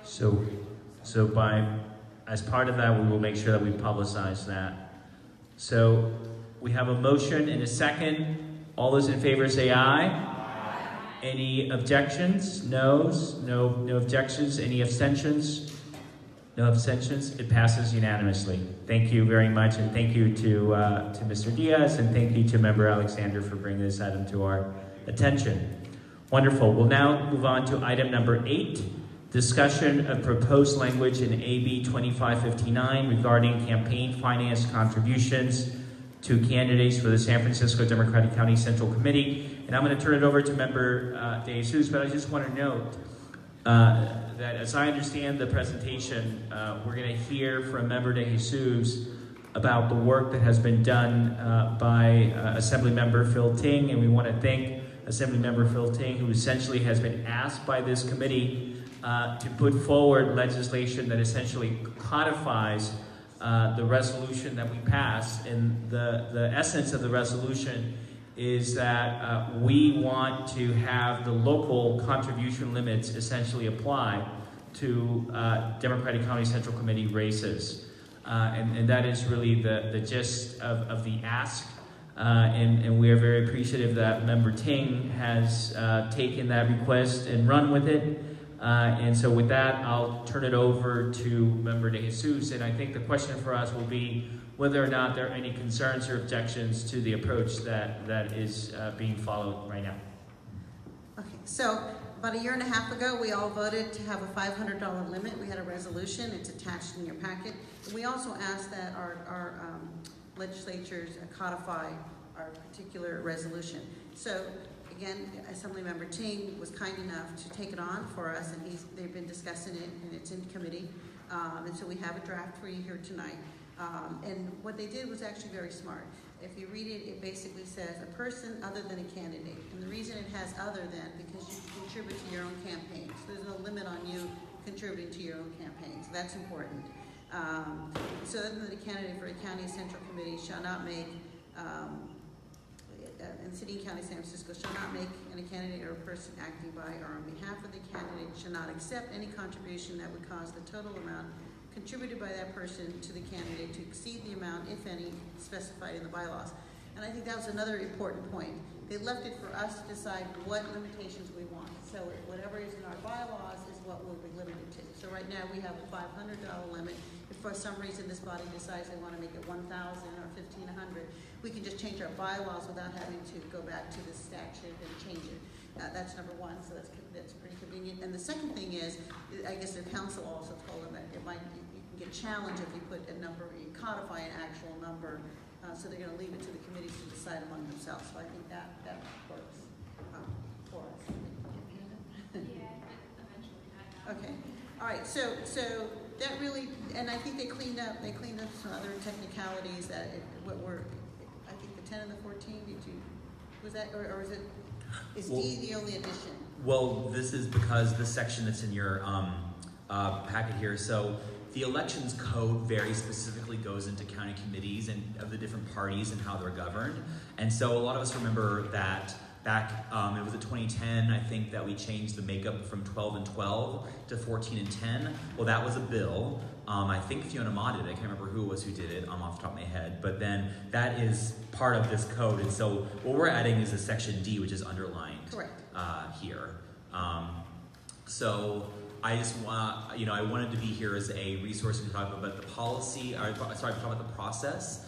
So as part of that, we will make sure that we publicize that. So we have a motion and a second. All those in favor say aye. Aye. Any objections? Noes? No objections. Any abstentions? No abstentions. It passes unanimously. Thank you very much, and thank you to Mr. Diaz, and thank you to Member Alexander for bringing this item to our attention. Wonderful. We'll now move on to item number 8. Discussion of proposed language in AB 2559 regarding campaign finance contributions to candidates for the San Francisco Democratic County Central Committee. And I'm going to turn it over to Member De Jesus, but I just want to note that as I understand the presentation, we're going to hear from Member De Jesus about the work that has been done by Assemblymember Phil Ting, and we want to thank Assemblymember Phil Ting, who essentially has been asked by this committee to put forward legislation that essentially codifies the resolution that we passed. And the essence of the resolution is that we want to have the local contribution limits essentially apply to Democratic County Central Committee races. And that is really the gist of the ask. And we are very appreciative that Member Ting has taken that request and run with it. And so with that, I'll turn it over to Member De Jesus. And I think the question for us will be whether or not there are any concerns or objections to the approach that is being followed right now. Okay, so about a year and a half ago, we all voted to have a $500 limit. We had a resolution. It's attached in your packet. And we also asked that our legislatures codify our particular resolution. So again, Assemblymember Ting was kind enough to take it on for us, and they've been discussing it, and it's in committee. And so we have a draft for you here tonight. And what they did was actually very smart. If you read it, it basically says a person other than a candidate. And the reason it has other than, because you contribute to your own campaign. So there's no limit on you contributing to your own campaign. So that's important. So other than the candidate for a county central committee shall not make, and city and county San Francisco shall not make, and a candidate or a person acting by or on behalf of the candidate shall not accept any contribution that would cause the total amount contributed by that person to the candidate to exceed the amount, if any, specified in the bylaws. And I think that was another important point. They left it for us to decide what limitations we want. So whatever is in our bylaws is what we'll be limited to. So right now we have a $500 limit. If for some reason this body decides they want to make it 1,000 or 1,500, we can just change our bylaws without having to go back to the statute and change it. That's number one, so that's pretty convenient. And the second thing is, I guess their council also told them that you can get challenged if you put a number, you codify an actual number, so they're going to leave it to the committees to decide among themselves. So I think that works for us. Okay. All right. So that really, and I think they cleaned up some other technicalities that I think the 10 and the 14. Was that, or is it? Is D the only addition? Well, this is because the section that's in your packet here. So the elections code very specifically goes into county committees and of the different parties and how they're governed. And so a lot of us remember that back, it was in 2010, I think, that we changed the makeup from 12 and 12 to 14 and 10. Well, that was a bill. I think Fiona Ma did it. I can't remember who it was who did it off the top of my head. But then that is part of this code. And so what we're adding is a section D, which is underlined here. So I just want, I wanted to be here as a resource to talk about the policy, talk about the process,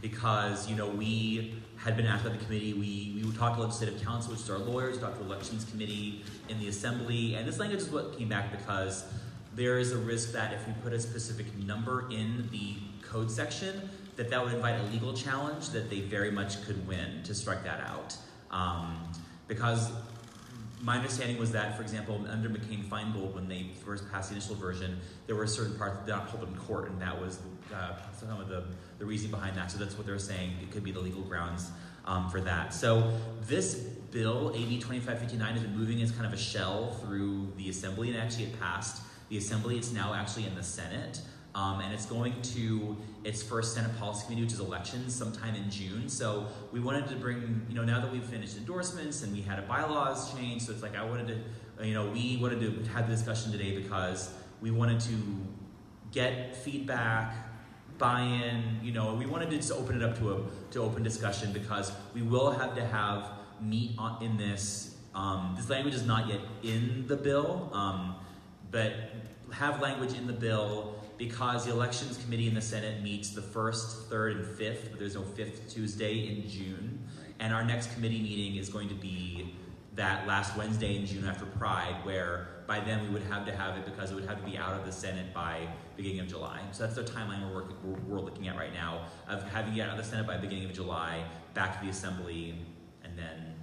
because, we had been asked by the committee, we would talk to legislative council, which is our lawyers, talk to elections committee in the assembly, and this language is what came back because there is a risk that if we put a specific number in the code section, that would invite a legal challenge that they very much could win to strike that out. Because my understanding was that, for example, under McCain-Feingold, when they first passed the initial version, there were certain parts that did not hold up in court, and that was some of the reason behind that. So that's what they're saying. It could be the legal grounds for that. So this bill, AB 2559, has been moving as kind of a shell through the assembly, and actually it passed the assembly. It's now actually in the Senate. And it's going to its first Senate Policy Committee, which is elections, sometime in June. So we wanted to bring, now that we've finished endorsements and we had a bylaws change, so it's like we wanted to have the discussion today because we wanted to get feedback, buy-in, we wanted to just open it up to open discussion because we will have to have meat in this. This language is not yet in the bill, but have language in the bill because the Elections Committee in the Senate meets the 1st, 3rd, and 5th, but there's no 5th Tuesday in June. Right. And our next committee meeting is going to be that last Wednesday in June after Pride, where by then we would have to have it because it would have to be out of the Senate by beginning of July. So that's the timeline we're looking at right now, of having it out of the Senate by beginning of July, back to the Assembly, and then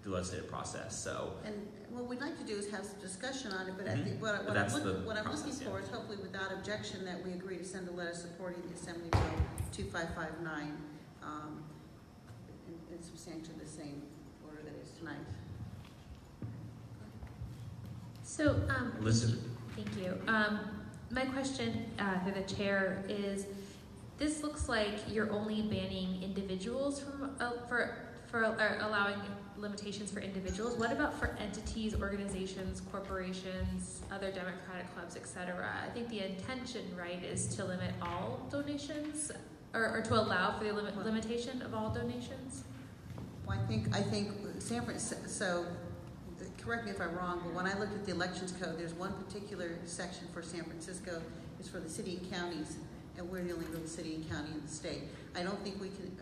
the legislative process. So. And what we'd like to do is have some discussion on it, but I Mhm. think what I'm That's looking the process, for yeah. is hopefully without objection that we agree to send a letter supporting the Assembly Bill 2559 in substantially the same order that is tonight. So, Elizabeth. thank you. My question for the chair is, this looks like you're only banning individuals from for allowing limitations for individuals. What about for entities, organizations, corporations, other democratic clubs, etc.? I think the intention, right, is to limit all donations, or to allow for the limitation of all donations. Well, I think San Francisco. So, correct me if I'm wrong, but when I looked at the elections code, there's one particular section for San Francisco. It's for the city and counties, and we're the only real city and county in the state. I don't think we can.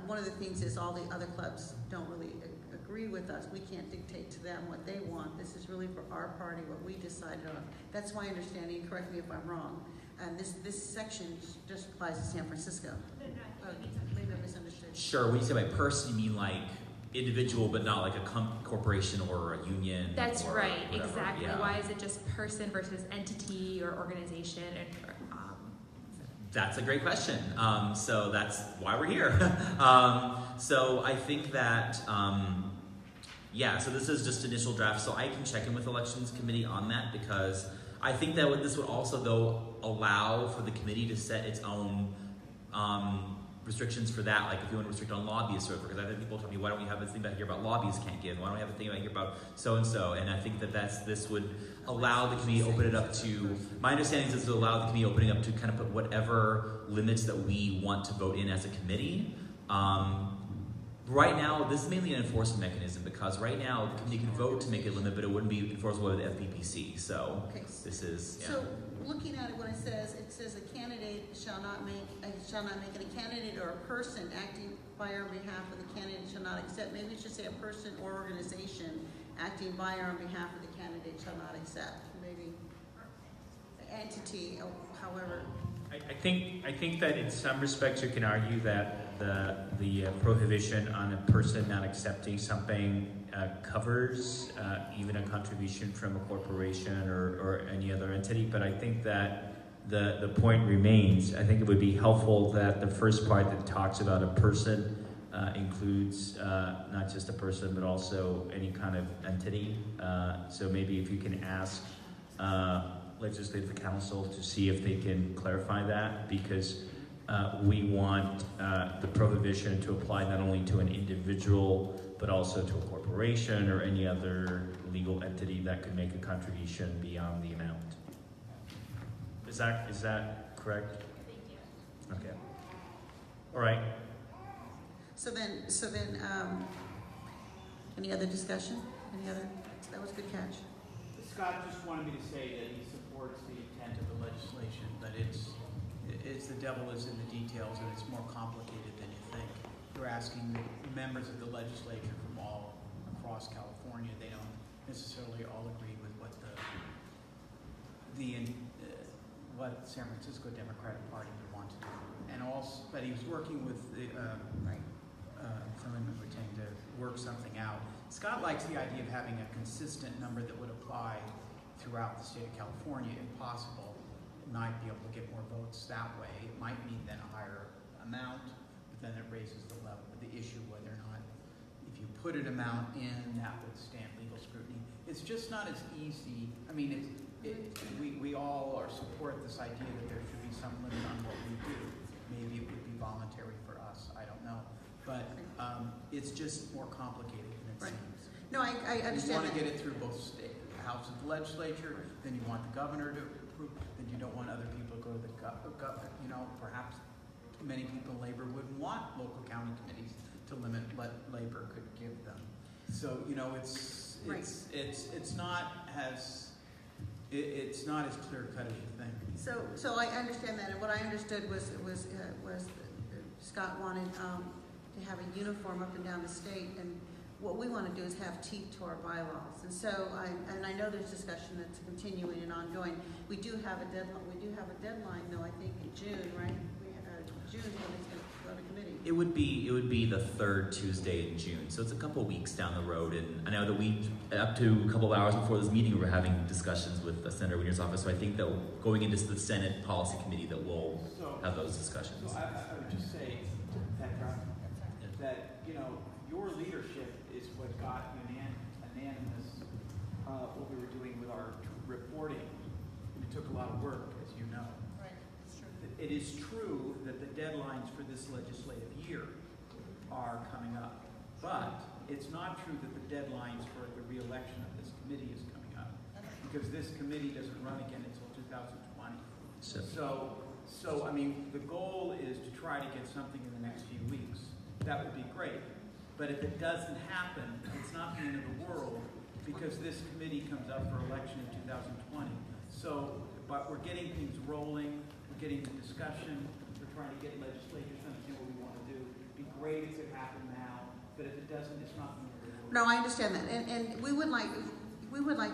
One of the things is all the other clubs don't really agree with us. We can't dictate to them what they want. This is really for our party, what we decided on. That's my understanding. Correct me if I'm wrong. And this section just applies to San Francisco. Maybe I misunderstood. Sure. When you say by person, you mean like individual, but not like a corporation or a union. That's or right. whatever. Exactly. Yeah. Why is it just person versus entity or organization? That's a great question. So that's why we're here. So I think that, so this is just initial draft. So I can check in with Elections Committee on that, because I think that this would also, though, allow for the committee to set its own restrictions for that. Like if you want to restrict on lobbyists, or whatever, because I've had people tell me, why don't we have a thing back here about lobbyists can't give? Why don't we have a thing back here about so-and-so? And I think that this would allow the committee to open it up to, my understanding is this would allow the committee opening up to kind of put whatever limits that we want to vote in as a committee. Right now, this is mainly an enforcement mechanism, because right now the committee can vote to make a limit, but it wouldn't be enforceable with the FPPC. So this is, yeah. So looking at it, when it says a candidate shall not make it a candidate or a person acting by or on behalf of the candidate shall not accept. Maybe it should say a person or organization acting by or on behalf of the candidate shall not accept. Maybe the entity, however. I think that in some respects you can argue that the prohibition on a person not accepting something covers even a contribution from a corporation or any other entity. But I think that the point remains. I think it would be helpful that the first part that talks about a person includes not just a person but also any kind of entity. So maybe if you can ask Legislative Council to see if they can clarify that, because we want the prohibition to apply not only to an individual but also to a corporation or any other legal entity that could make a contribution beyond the amount. Is that correct? Thank you. Okay. All right. So then, any other discussion? That was a good catch. Scott just wanted me to say that he supports the intent of the legislation, but it's the devil is in the details, and it's more complicated than you think. You're asking members of the legislature from all across California. They don't necessarily all agree with what what San Francisco Democratic Party would want to do, and also, but he was working with the Councilman Wu-Tang to work something out. Scott likes the idea of having a consistent number that would apply throughout the state of California, if possible. It might be able to get more votes that way. It might mean then a higher amount, but then it raises the level of the issue whether or not, if you put an amount in, that would stand legal scrutiny. It's just not as easy. I mean, we all support this idea that there should be some limit on what we do. Maybe it would be voluntary for us. I don't know. But it's just more complicated than it seems. No, I understand. You want to get it through both the House of the Legislature, then you want the governor to approve, then you don't want other people to go to the governor. Perhaps many people in labor wouldn't want local county committees to limit what labor could give them. So it's not as clear cut as you think. So I understand that, and what I understood was Scott wanted to have a uniform up and down the state, and what we want to do is have teeth to our bylaws. And so I know there's discussion that's continuing and ongoing. We do have a deadline. We do have a deadline, though. I think in June, right? June when it's going to go to committee? It would be the third Tuesday in June, so it's a couple weeks down the road. And I know that up to a couple of hours before this meeting, we were having discussions with Senator Wiener's office. So I think that going into the Senate Policy Committee, that we'll have those discussions. So I would just say, Petra, that your leadership is what got unanimous what we were doing with our reporting. It took a lot of work, as you know. Right, it's true. It is true that the deadlines for this legislative year are coming up, but it's not true that the deadlines for the re-election of this committee is coming up, because this committee doesn't run again until 2020. So I mean, the goal is to try to get something in the next few weeks. That would be great. But if it doesn't happen, it's not the end of the world, because this committee comes up for election in 2020. So, but we're getting things rolling, we're getting the discussion, we're trying to get legislators to understand what we want to do. It'd be great if it happened now, but if it doesn't, it's not the end of the world. No, I understand that, and we would like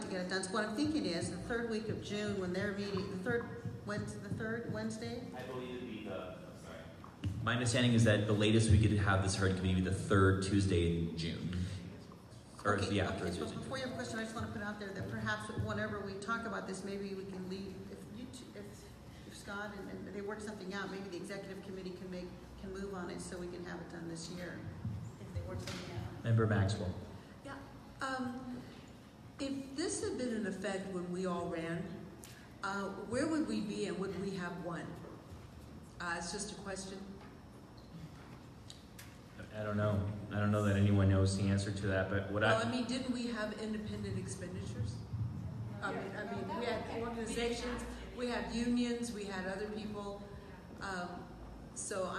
to get it done. So what I'm thinking is the third week of June, when they're meeting, the third Wednesday. I believe it'd be my understanding is that the latest we could have this hearing committee be the third Tuesday in June. Or Okay, yeah, third so Tuesday. before you have a question, I just want to put out there that perhaps whenever we talk about this, maybe we can leave, if Scott and they work something out, maybe the executive committee can move on it so we can have it done this year, if they work something out. Member Maxwell. Yeah. If this had been in effect when we all ran, where would we be and would we have won? It's just a question. I don't know. I don't know that anyone knows the answer to that, but I mean, didn't we have independent expenditures? I mean, we had organizations, we had unions, we had other people. So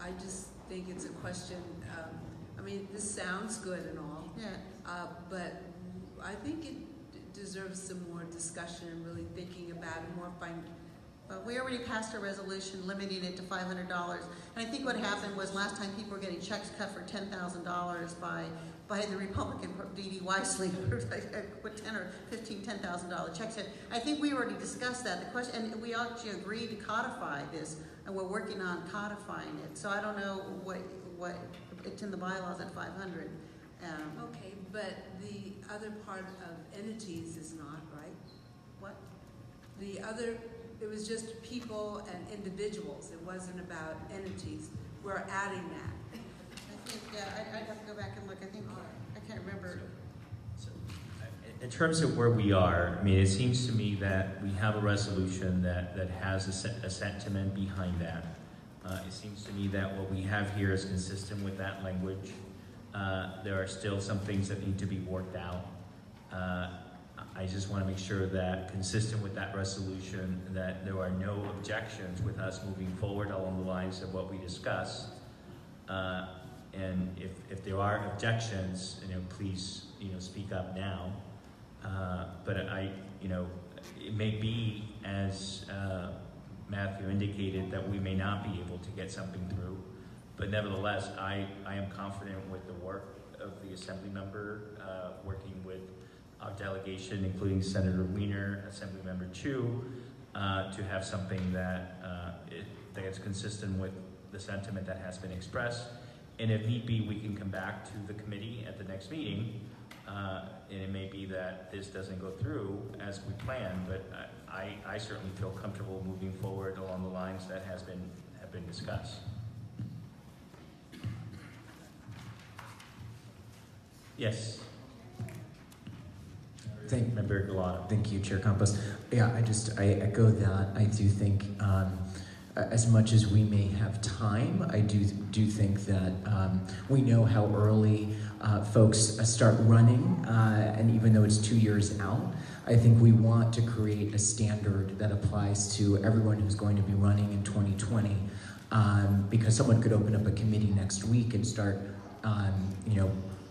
I just think it's a question. I mean, this sounds good and all. Yeah. But I think it deserves some more discussion and really thinking about it more. But we already passed a resolution limiting it to $500. And I think what happened was last time people were getting checks cut for $10,000 by the Republican D.D. Wisely, put $10,000 checks in. I think we already discussed that. The question, and we actually agreed to codify this, and we're working on codifying it. So I don't know what it's in the bylaws at 500. Okay, but the other part of entities is not, right? What? It was just people and individuals. It wasn't about entities. We're adding that. I think, I'd have to go back and look. I think, I can't remember. in terms of where we are, I mean, it seems to me that we have a resolution that has a sentiment behind that. It seems to me that what we have here is consistent with that language. There are still some things that need to be worked out. I just want to make sure that, consistent with that resolution, that there are no objections with us moving forward along the lines of what we discussed. And if there are objections, please, speak up now. But it may be, as Matthew indicated, that we may not be able to get something through. But nevertheless, I am confident with the work of the Assembly member, working with our delegation, including Senator Wiener, Assembly Member Chu, to have something that is consistent with the sentiment that has been expressed. And if need be, we can come back to the committee at the next meeting, and it may be that this doesn't go through as we planned, but I certainly feel comfortable moving forward along the lines that have been discussed. Yes. Thank you, Chair Campos. Yeah, I echo that. I do think, as much as we may have time, I do think that we know how early folks start running, and even though it's 2 years out, I think we want to create a standard that applies to everyone who's going to be running in 2020, because someone could open up a committee next week and start,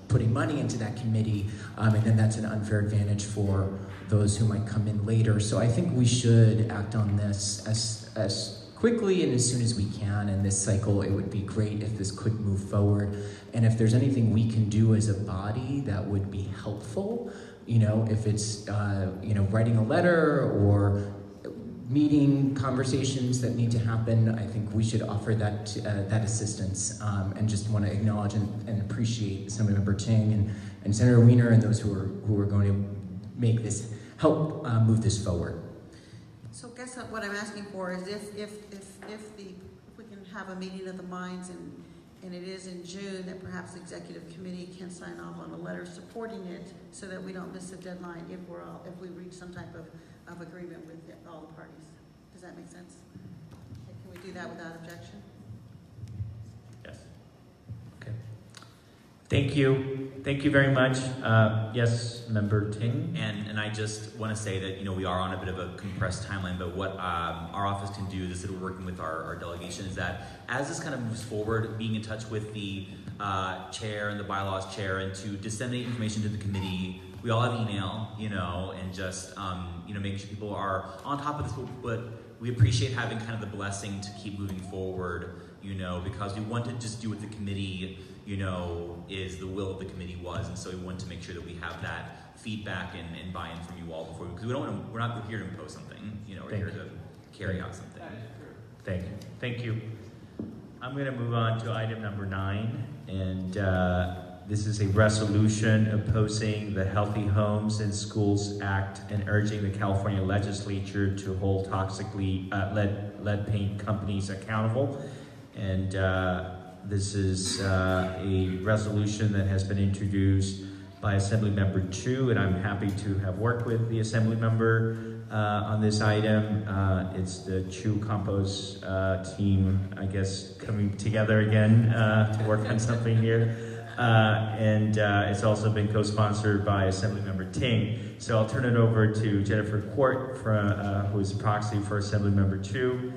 putting money into that committee, and then that's an unfair advantage for those who might come in later. So I think we should act on this as quickly and as soon as we can. In this cycle, it would be great if this could move forward. And if there's anything we can do as a body that would be helpful, if it's, writing a letter or meeting, conversations that need to happen, I think we should offer that assistance, and just want to acknowledge and appreciate Assemblymember Ting and Senator Wiener and those who are going to make this, help move this forward. So guess what I'm asking for is if we can have a meeting of the minds and it is in June, that perhaps the executive committee can sign off on a letter supporting it so that we don't miss the deadline if we reach some type of agreement with all the parties. Does that make sense? Can we do that without objection? Yes. Okay. Thank you. Thank you very much. Yes, Member Ting. And I just want to say that, we are on a bit of a compressed timeline, but what our office can do, this is we're working with our delegation, is that as this kind of moves forward, being in touch with the chair and the bylaws chair, and to disseminate information to the committee. We all have email, and just, making sure people are on top of this, but we appreciate having kind of the blessing to keep moving forward, because we want to just do what the committee, is the will of the committee was. And so we want to make sure that we have that feedback and buy-in from you all before, because we're not here to impose something, we're here to carry out something. Thank you. Thank you. I'm going to move on to item number 9, and this is a resolution opposing the Healthy Homes and Schools Act and urging the California legislature to hold toxically lead paint companies accountable. And this is a resolution that has been introduced by Assembly Member Chu, and I'm happy to have worked with the Assembly Member on this item. It's the Chu Campos team, I guess, coming together again to work on something here. And it's also been co-sponsored by Assemblymember Ting. So I'll turn it over to Jennifer Quart, who is proxy for Assemblymember Chu,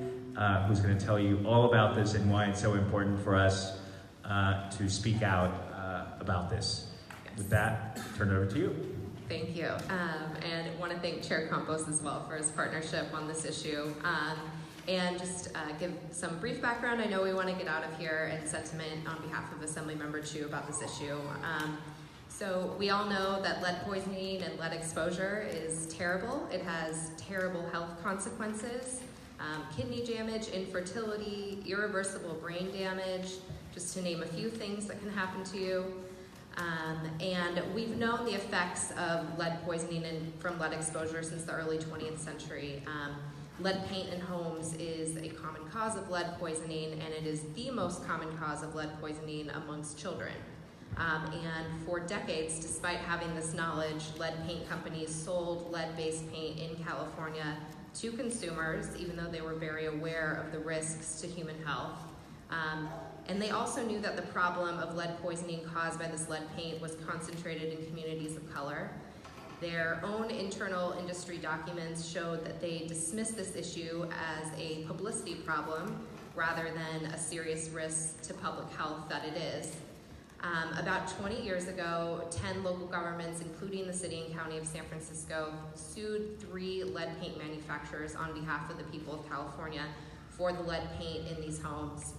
who's going to tell you all about this and why it's so important for us to speak out about this. Yes. With that, turn it over to you. Thank you. And I want to thank Chair Campos as well for his partnership on this issue. And just give some brief background. I know we want to get out of here and sentiment on behalf of Assemblymember Chu about this issue. So we all know that lead poisoning and lead exposure is terrible. It has terrible health consequences, kidney damage, infertility, irreversible brain damage, just to name a few things that can happen to you. And we've known the effects of lead poisoning from lead exposure since the early 20th century. Lead paint in homes is a common cause of lead poisoning, and it is the most common cause of lead poisoning amongst children. And for decades, despite having this knowledge, lead paint companies sold lead-based paint in California to consumers, even though they were very aware of the risks to human health. And they also knew that the problem of lead poisoning caused by this lead paint was concentrated in communities of color. Their own internal industry documents showed that they dismissed this issue as a publicity problem rather than a serious risk to public health that it is. About 20 years ago, 10 local governments, including the city and county of San Francisco, sued 3 lead paint manufacturers on behalf of the people of California for the lead paint in these homes.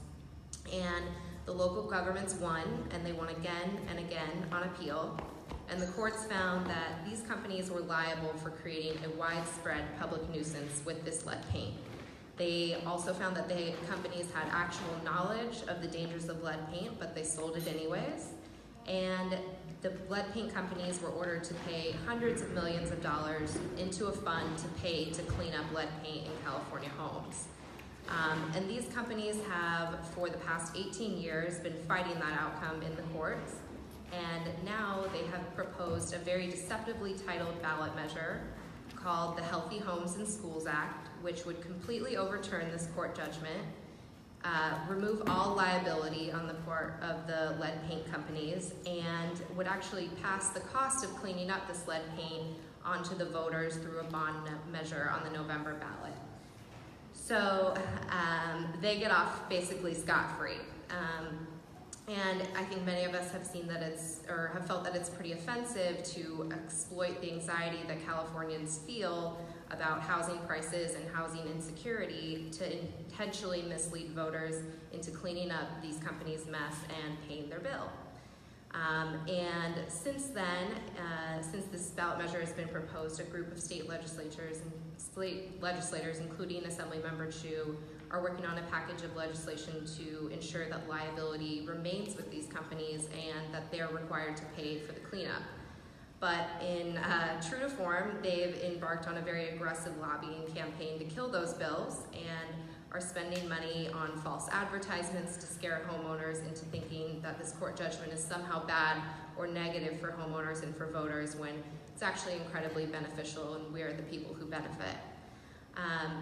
And the local governments won, and they won again and again on appeal. And the courts found that these companies were liable for creating a widespread public nuisance with this lead paint. They also found that the companies had actual knowledge of the dangers of lead paint, but they sold it anyways. And the lead paint companies were ordered to pay hundreds of millions of dollars into a fund to pay to clean up lead paint in California homes. And these companies have, for the past 18 years, been fighting that outcome in the courts. And now they have proposed a very deceptively titled ballot measure called the Healthy Homes and Schools Act, which would completely overturn this court judgment, remove all liability on the part of the lead paint companies, and would actually pass the cost of cleaning up this lead paint onto the voters through a bond measure on the November ballot. So they get off basically scot-free. And I think many of us have seen that have felt that it's pretty offensive to exploit the anxiety that Californians feel about housing prices and housing insecurity to intentionally mislead voters into cleaning up these companies' mess and paying their bill. And since then, since this ballot measure has been proposed, a group of state legislators, including Assemblymember Chu, are working on a package of legislation to ensure that liability remains with these companies and that they're required to pay for the cleanup. But in true to form, they've embarked on a very aggressive lobbying campaign to kill those bills and are spending money on false advertisements to scare homeowners into thinking that this court judgment is somehow bad or negative for homeowners and for voters, when it's actually incredibly beneficial and we are the people who benefit.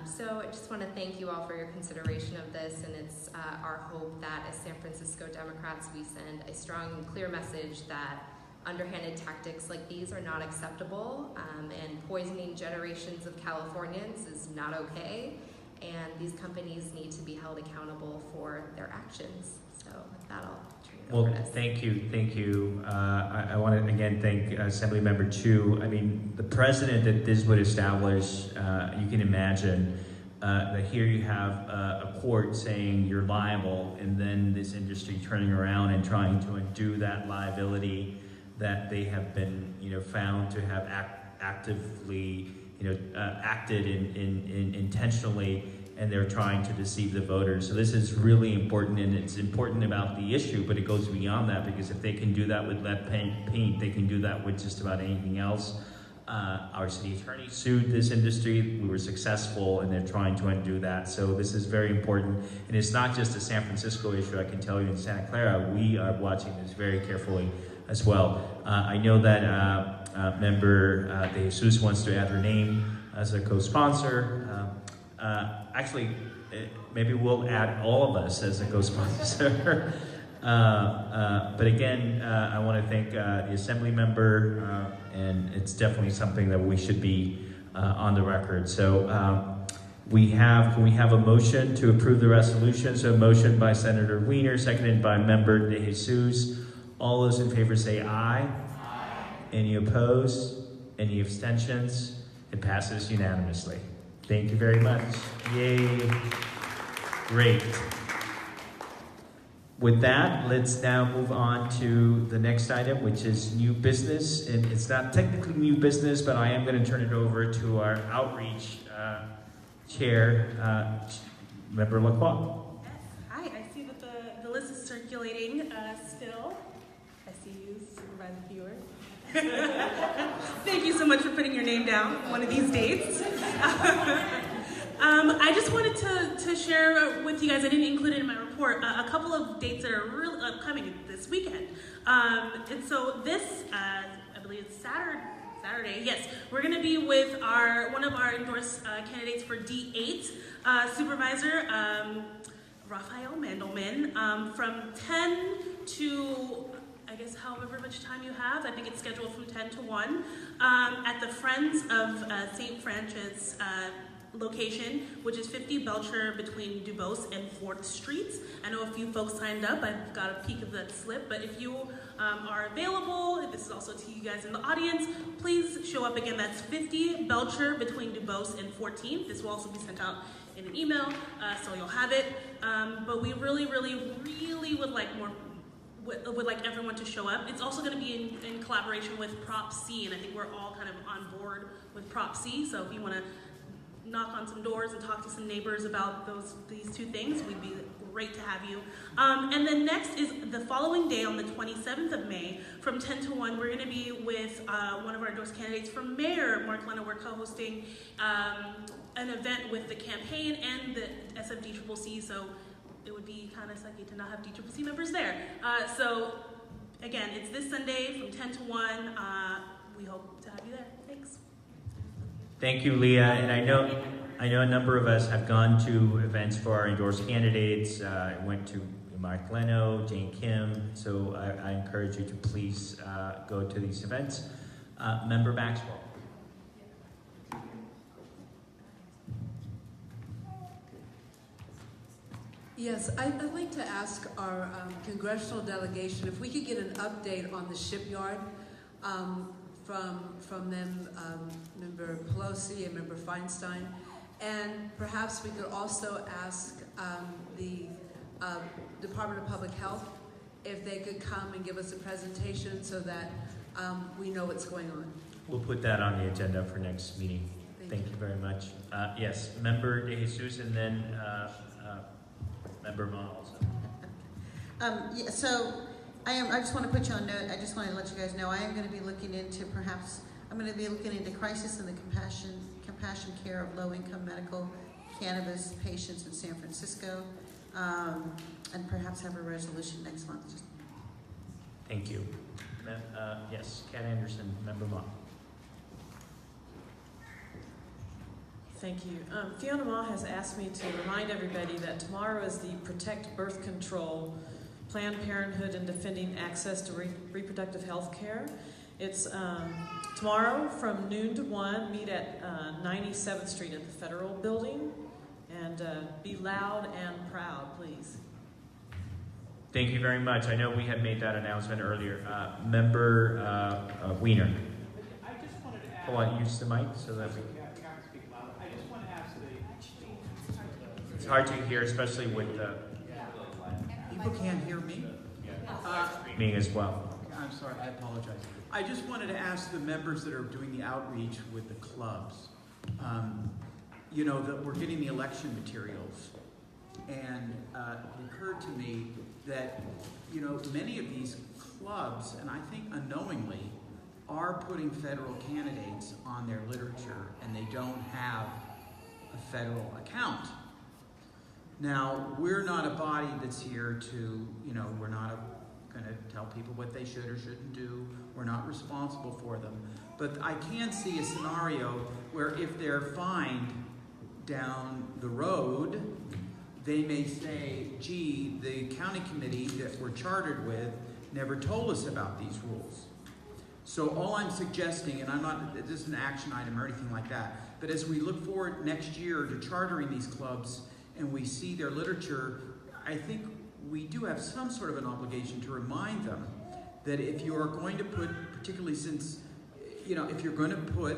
So I just want to thank you all for your consideration of this, and it's our hope that as San Francisco Democrats we send a strong and clear message that underhanded tactics like these are not acceptable, and poisoning generations of Californians is not okay, and these companies need to be held accountable for their actions. So with that, I'll turn it over to thank you. I want to again thank Assemblymember Chu. I mean, the precedent that this would establish, you can imagine that here you have a court saying you're liable, and then this industry turning around and trying to undo that liability that they have been, found to have actively, acted in intentionally, and they're trying to deceive the voters. So this is really important, and it's important about the issue, but it goes beyond that, because if they can do that with lead paint, they can do that with just about anything else. Our city attorney sued this industry. We were successful, and they're trying to undo that. So this is very important, and it's not just a San Francisco issue. I can tell you in Santa Clara, we are watching this very carefully as well. I know that member De Jesus wants to add her name as a co-sponsor. Actually, maybe we'll add all of us as a co-sponsor. But again, I want to thank the Assembly member, and it's definitely something that we should be on the record. So can we have a motion to approve the resolution? So a motion by Senator Wiener, seconded by member De Jesus. All those in favor say aye. Aye. Any opposed? Any abstentions? It passes unanimously. Thank you very much. Yay. Great. With that, let's now move on to the next item, which is new business. And it's not technically new business, but I am going to turn it over to our outreach chair, Member Lacroix. Yes. Hi, I see that the list is circulating still. I see you, Supervisor Fewer. Thank you so much for putting your name down one of these dates. I just wanted to share with you guys, I didn't include it in my report, a couple of dates that are really upcoming this weekend. And so this, I believe it's Saturday, yes, we're going to be with one of our endorsed candidates for D8, Supervisor Rafael Mandelman, from 10 to, I guess, however much time you have. I think it's scheduled from 10 to 1 at the Friends of St. Francis location, which is 50 Belcher between Dubose and 4th Streets. I know a few folks signed up. I've got a peek of that slip, but if you are available, this is also to you guys in the audience, please show up again. That's 50 Belcher between Dubose and 14th. This will also be sent out in an email, so you'll have it. But we really would like would like everyone to show up. It's also going to be in collaboration with Prop C, and I think we're all kind of on board with Prop C, so if you want to knock on some doors and talk to some neighbors about these two things, we'd be great to have you. And then next is the following day on the 27th of May from 10 to 1, we're going to be with one of our endorsed candidates for mayor, Mark Leno. We're co-hosting an event with the campaign and the SFDCCC, so it would be kind of sucky to not have DCCC members there. So again, it's this Sunday from 10 to 1. We hope to have you there. Thanks. Thank you, Leah. And I know a number of us have gone to events for our endorsed candidates. I went to Mark Leno, Jane Kim. So I encourage you to please go to these events. Member Maxwell. Yes, I'd like to ask our congressional delegation if we could get an update on the shipyard from them, Member Pelosi and Member Feinstein, and perhaps we could also ask the Department of Public Health if they could come and give us a presentation so that we know what's going on. We'll put that on the agenda for next meeting. Thank you very much. Yes, Member De Jesus, and then Member Ma also. Yeah, so I just want to put you on note. I just want to let you guys know I am going to be looking into crisis and the compassion care of low-income medical cannabis patients in San Francisco, and perhaps have a resolution next month. Thank you. Yes, Kat Anderson, Member Ma. Thank you. Fiona Ma has asked me to remind everybody that tomorrow is the Protect Birth Control, Planned Parenthood and Defending Access to Reproductive Health Care. It's tomorrow from noon to 1. Meet at 97th Street at the Federal Building. And be loud and proud, please. Thank you very much. I know we had made that announcement earlier. Member Wiener. I just wanted to add. Hold on, use the mic so that we. I just want to ask It's hard to hear, especially with the. People can't hear me? Streaming as well. I'm sorry, I apologize. I just wanted to ask the members that are doing the outreach with the clubs, you know, that we're getting the election materials, and it occurred to me that, you know, many of these clubs, and I think unknowingly, are putting federal candidates on their literature, and they don't have a federal account. Now, we're not a body that's here to, you know, we're not going to tell people what they should or shouldn't do. We're not responsible for them. But I can see a scenario where if they're fined down the road, they may say, gee, the county committee that we're chartered with never told us about these rules. So all I'm suggesting, and this is an action item or anything like that, but as we look forward next year to chartering these clubs and we see their literature, I think we do have some sort of an obligation to remind them that if you are going to put, particularly since, you know, if you're going to put,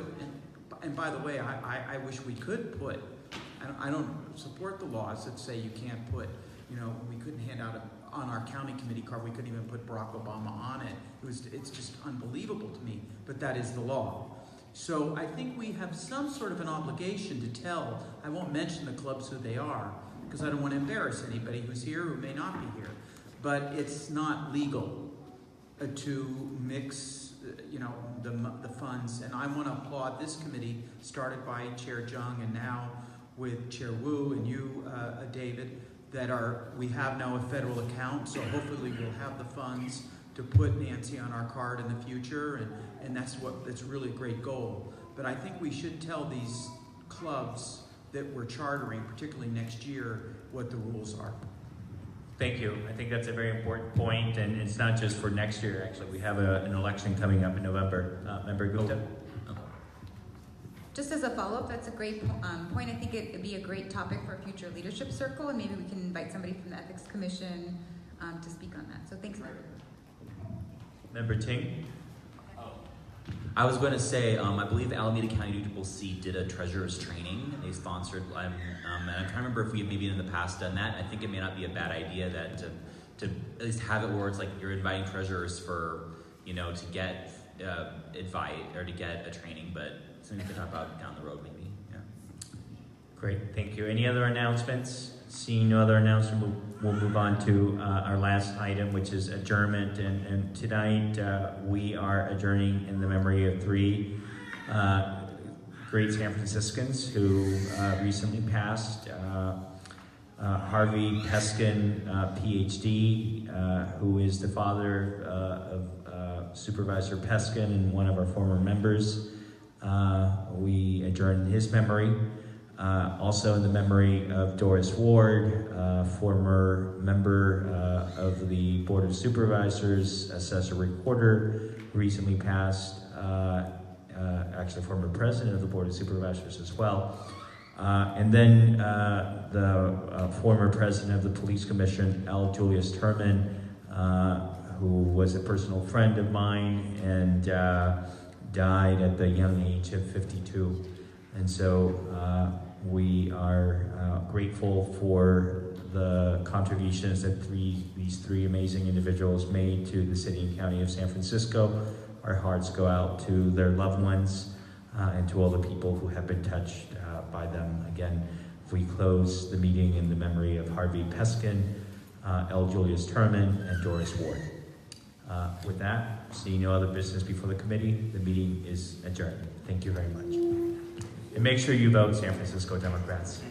and by the way, I wish we could put, I don't support the laws that say you can't put, you know, we couldn't hand out on our county committee card, we couldn't even put Barack Obama on it. It's just unbelievable to me, but that is the law. So I think we have some sort of an obligation to tell, I won't mention the clubs who they are, because I don't want to embarrass anybody who's here who may not be here, but it's not legal to mix, you know, the funds, and I want to applaud this committee, started by Chair Jung and now with Chair Wu and you, David, that we have now a federal account, so hopefully we'll have the funds to put Nancy on our card in the future, and that's really a great goal. But I think we should tell these clubs that we're chartering, particularly next year, what the rules are. Thank you. I think that's a very important point, and it's not just for next year, actually. We have an election coming up in November. Member Gupta? Just as a follow-up, that's a great point. I think it'd be a great topic for a future leadership circle, and maybe we can invite somebody from the Ethics Commission to speak on that. So thanks, Member Ting? I was going to say, I believe Alameda County UCCC did a treasurer's training. They sponsored, and I'm trying to remember if we have maybe in the past done that. I think it may not be a bad idea that to at least have it where it's like you're inviting treasurers for, you know, to get advice or to get a training, but something we can talk about down the road maybe. Yeah. Great, thank you. Any other announcements? Seeing no other announcement, we'll move on to our last item, which is adjournment. And tonight we are adjourning in the memory of three great San Franciscans who recently passed. Harvey Peskin, PhD, who is the father of Supervisor Peskin and one of our former members. We adjourn his memory. Also in the memory of Doris Ward, former member of the Board of Supervisors, assessor recorder, recently passed, actually former president of the Board of Supervisors as well. And then the former president of the Police Commission, L. Julius Terman, who was a personal friend of mine and died at the young age of 52. And so we are grateful for the contributions that these three amazing individuals made to the city and county of San Francisco. Our hearts go out to their loved ones and to all the people who have been touched by them. Again, we close the meeting in the memory of Harvey Peskin, L. Julius Turman, and Doris Ward. With that, seeing no other business before the committee, the meeting is adjourned. Thank you very much. And make sure you vote San Francisco Democrats.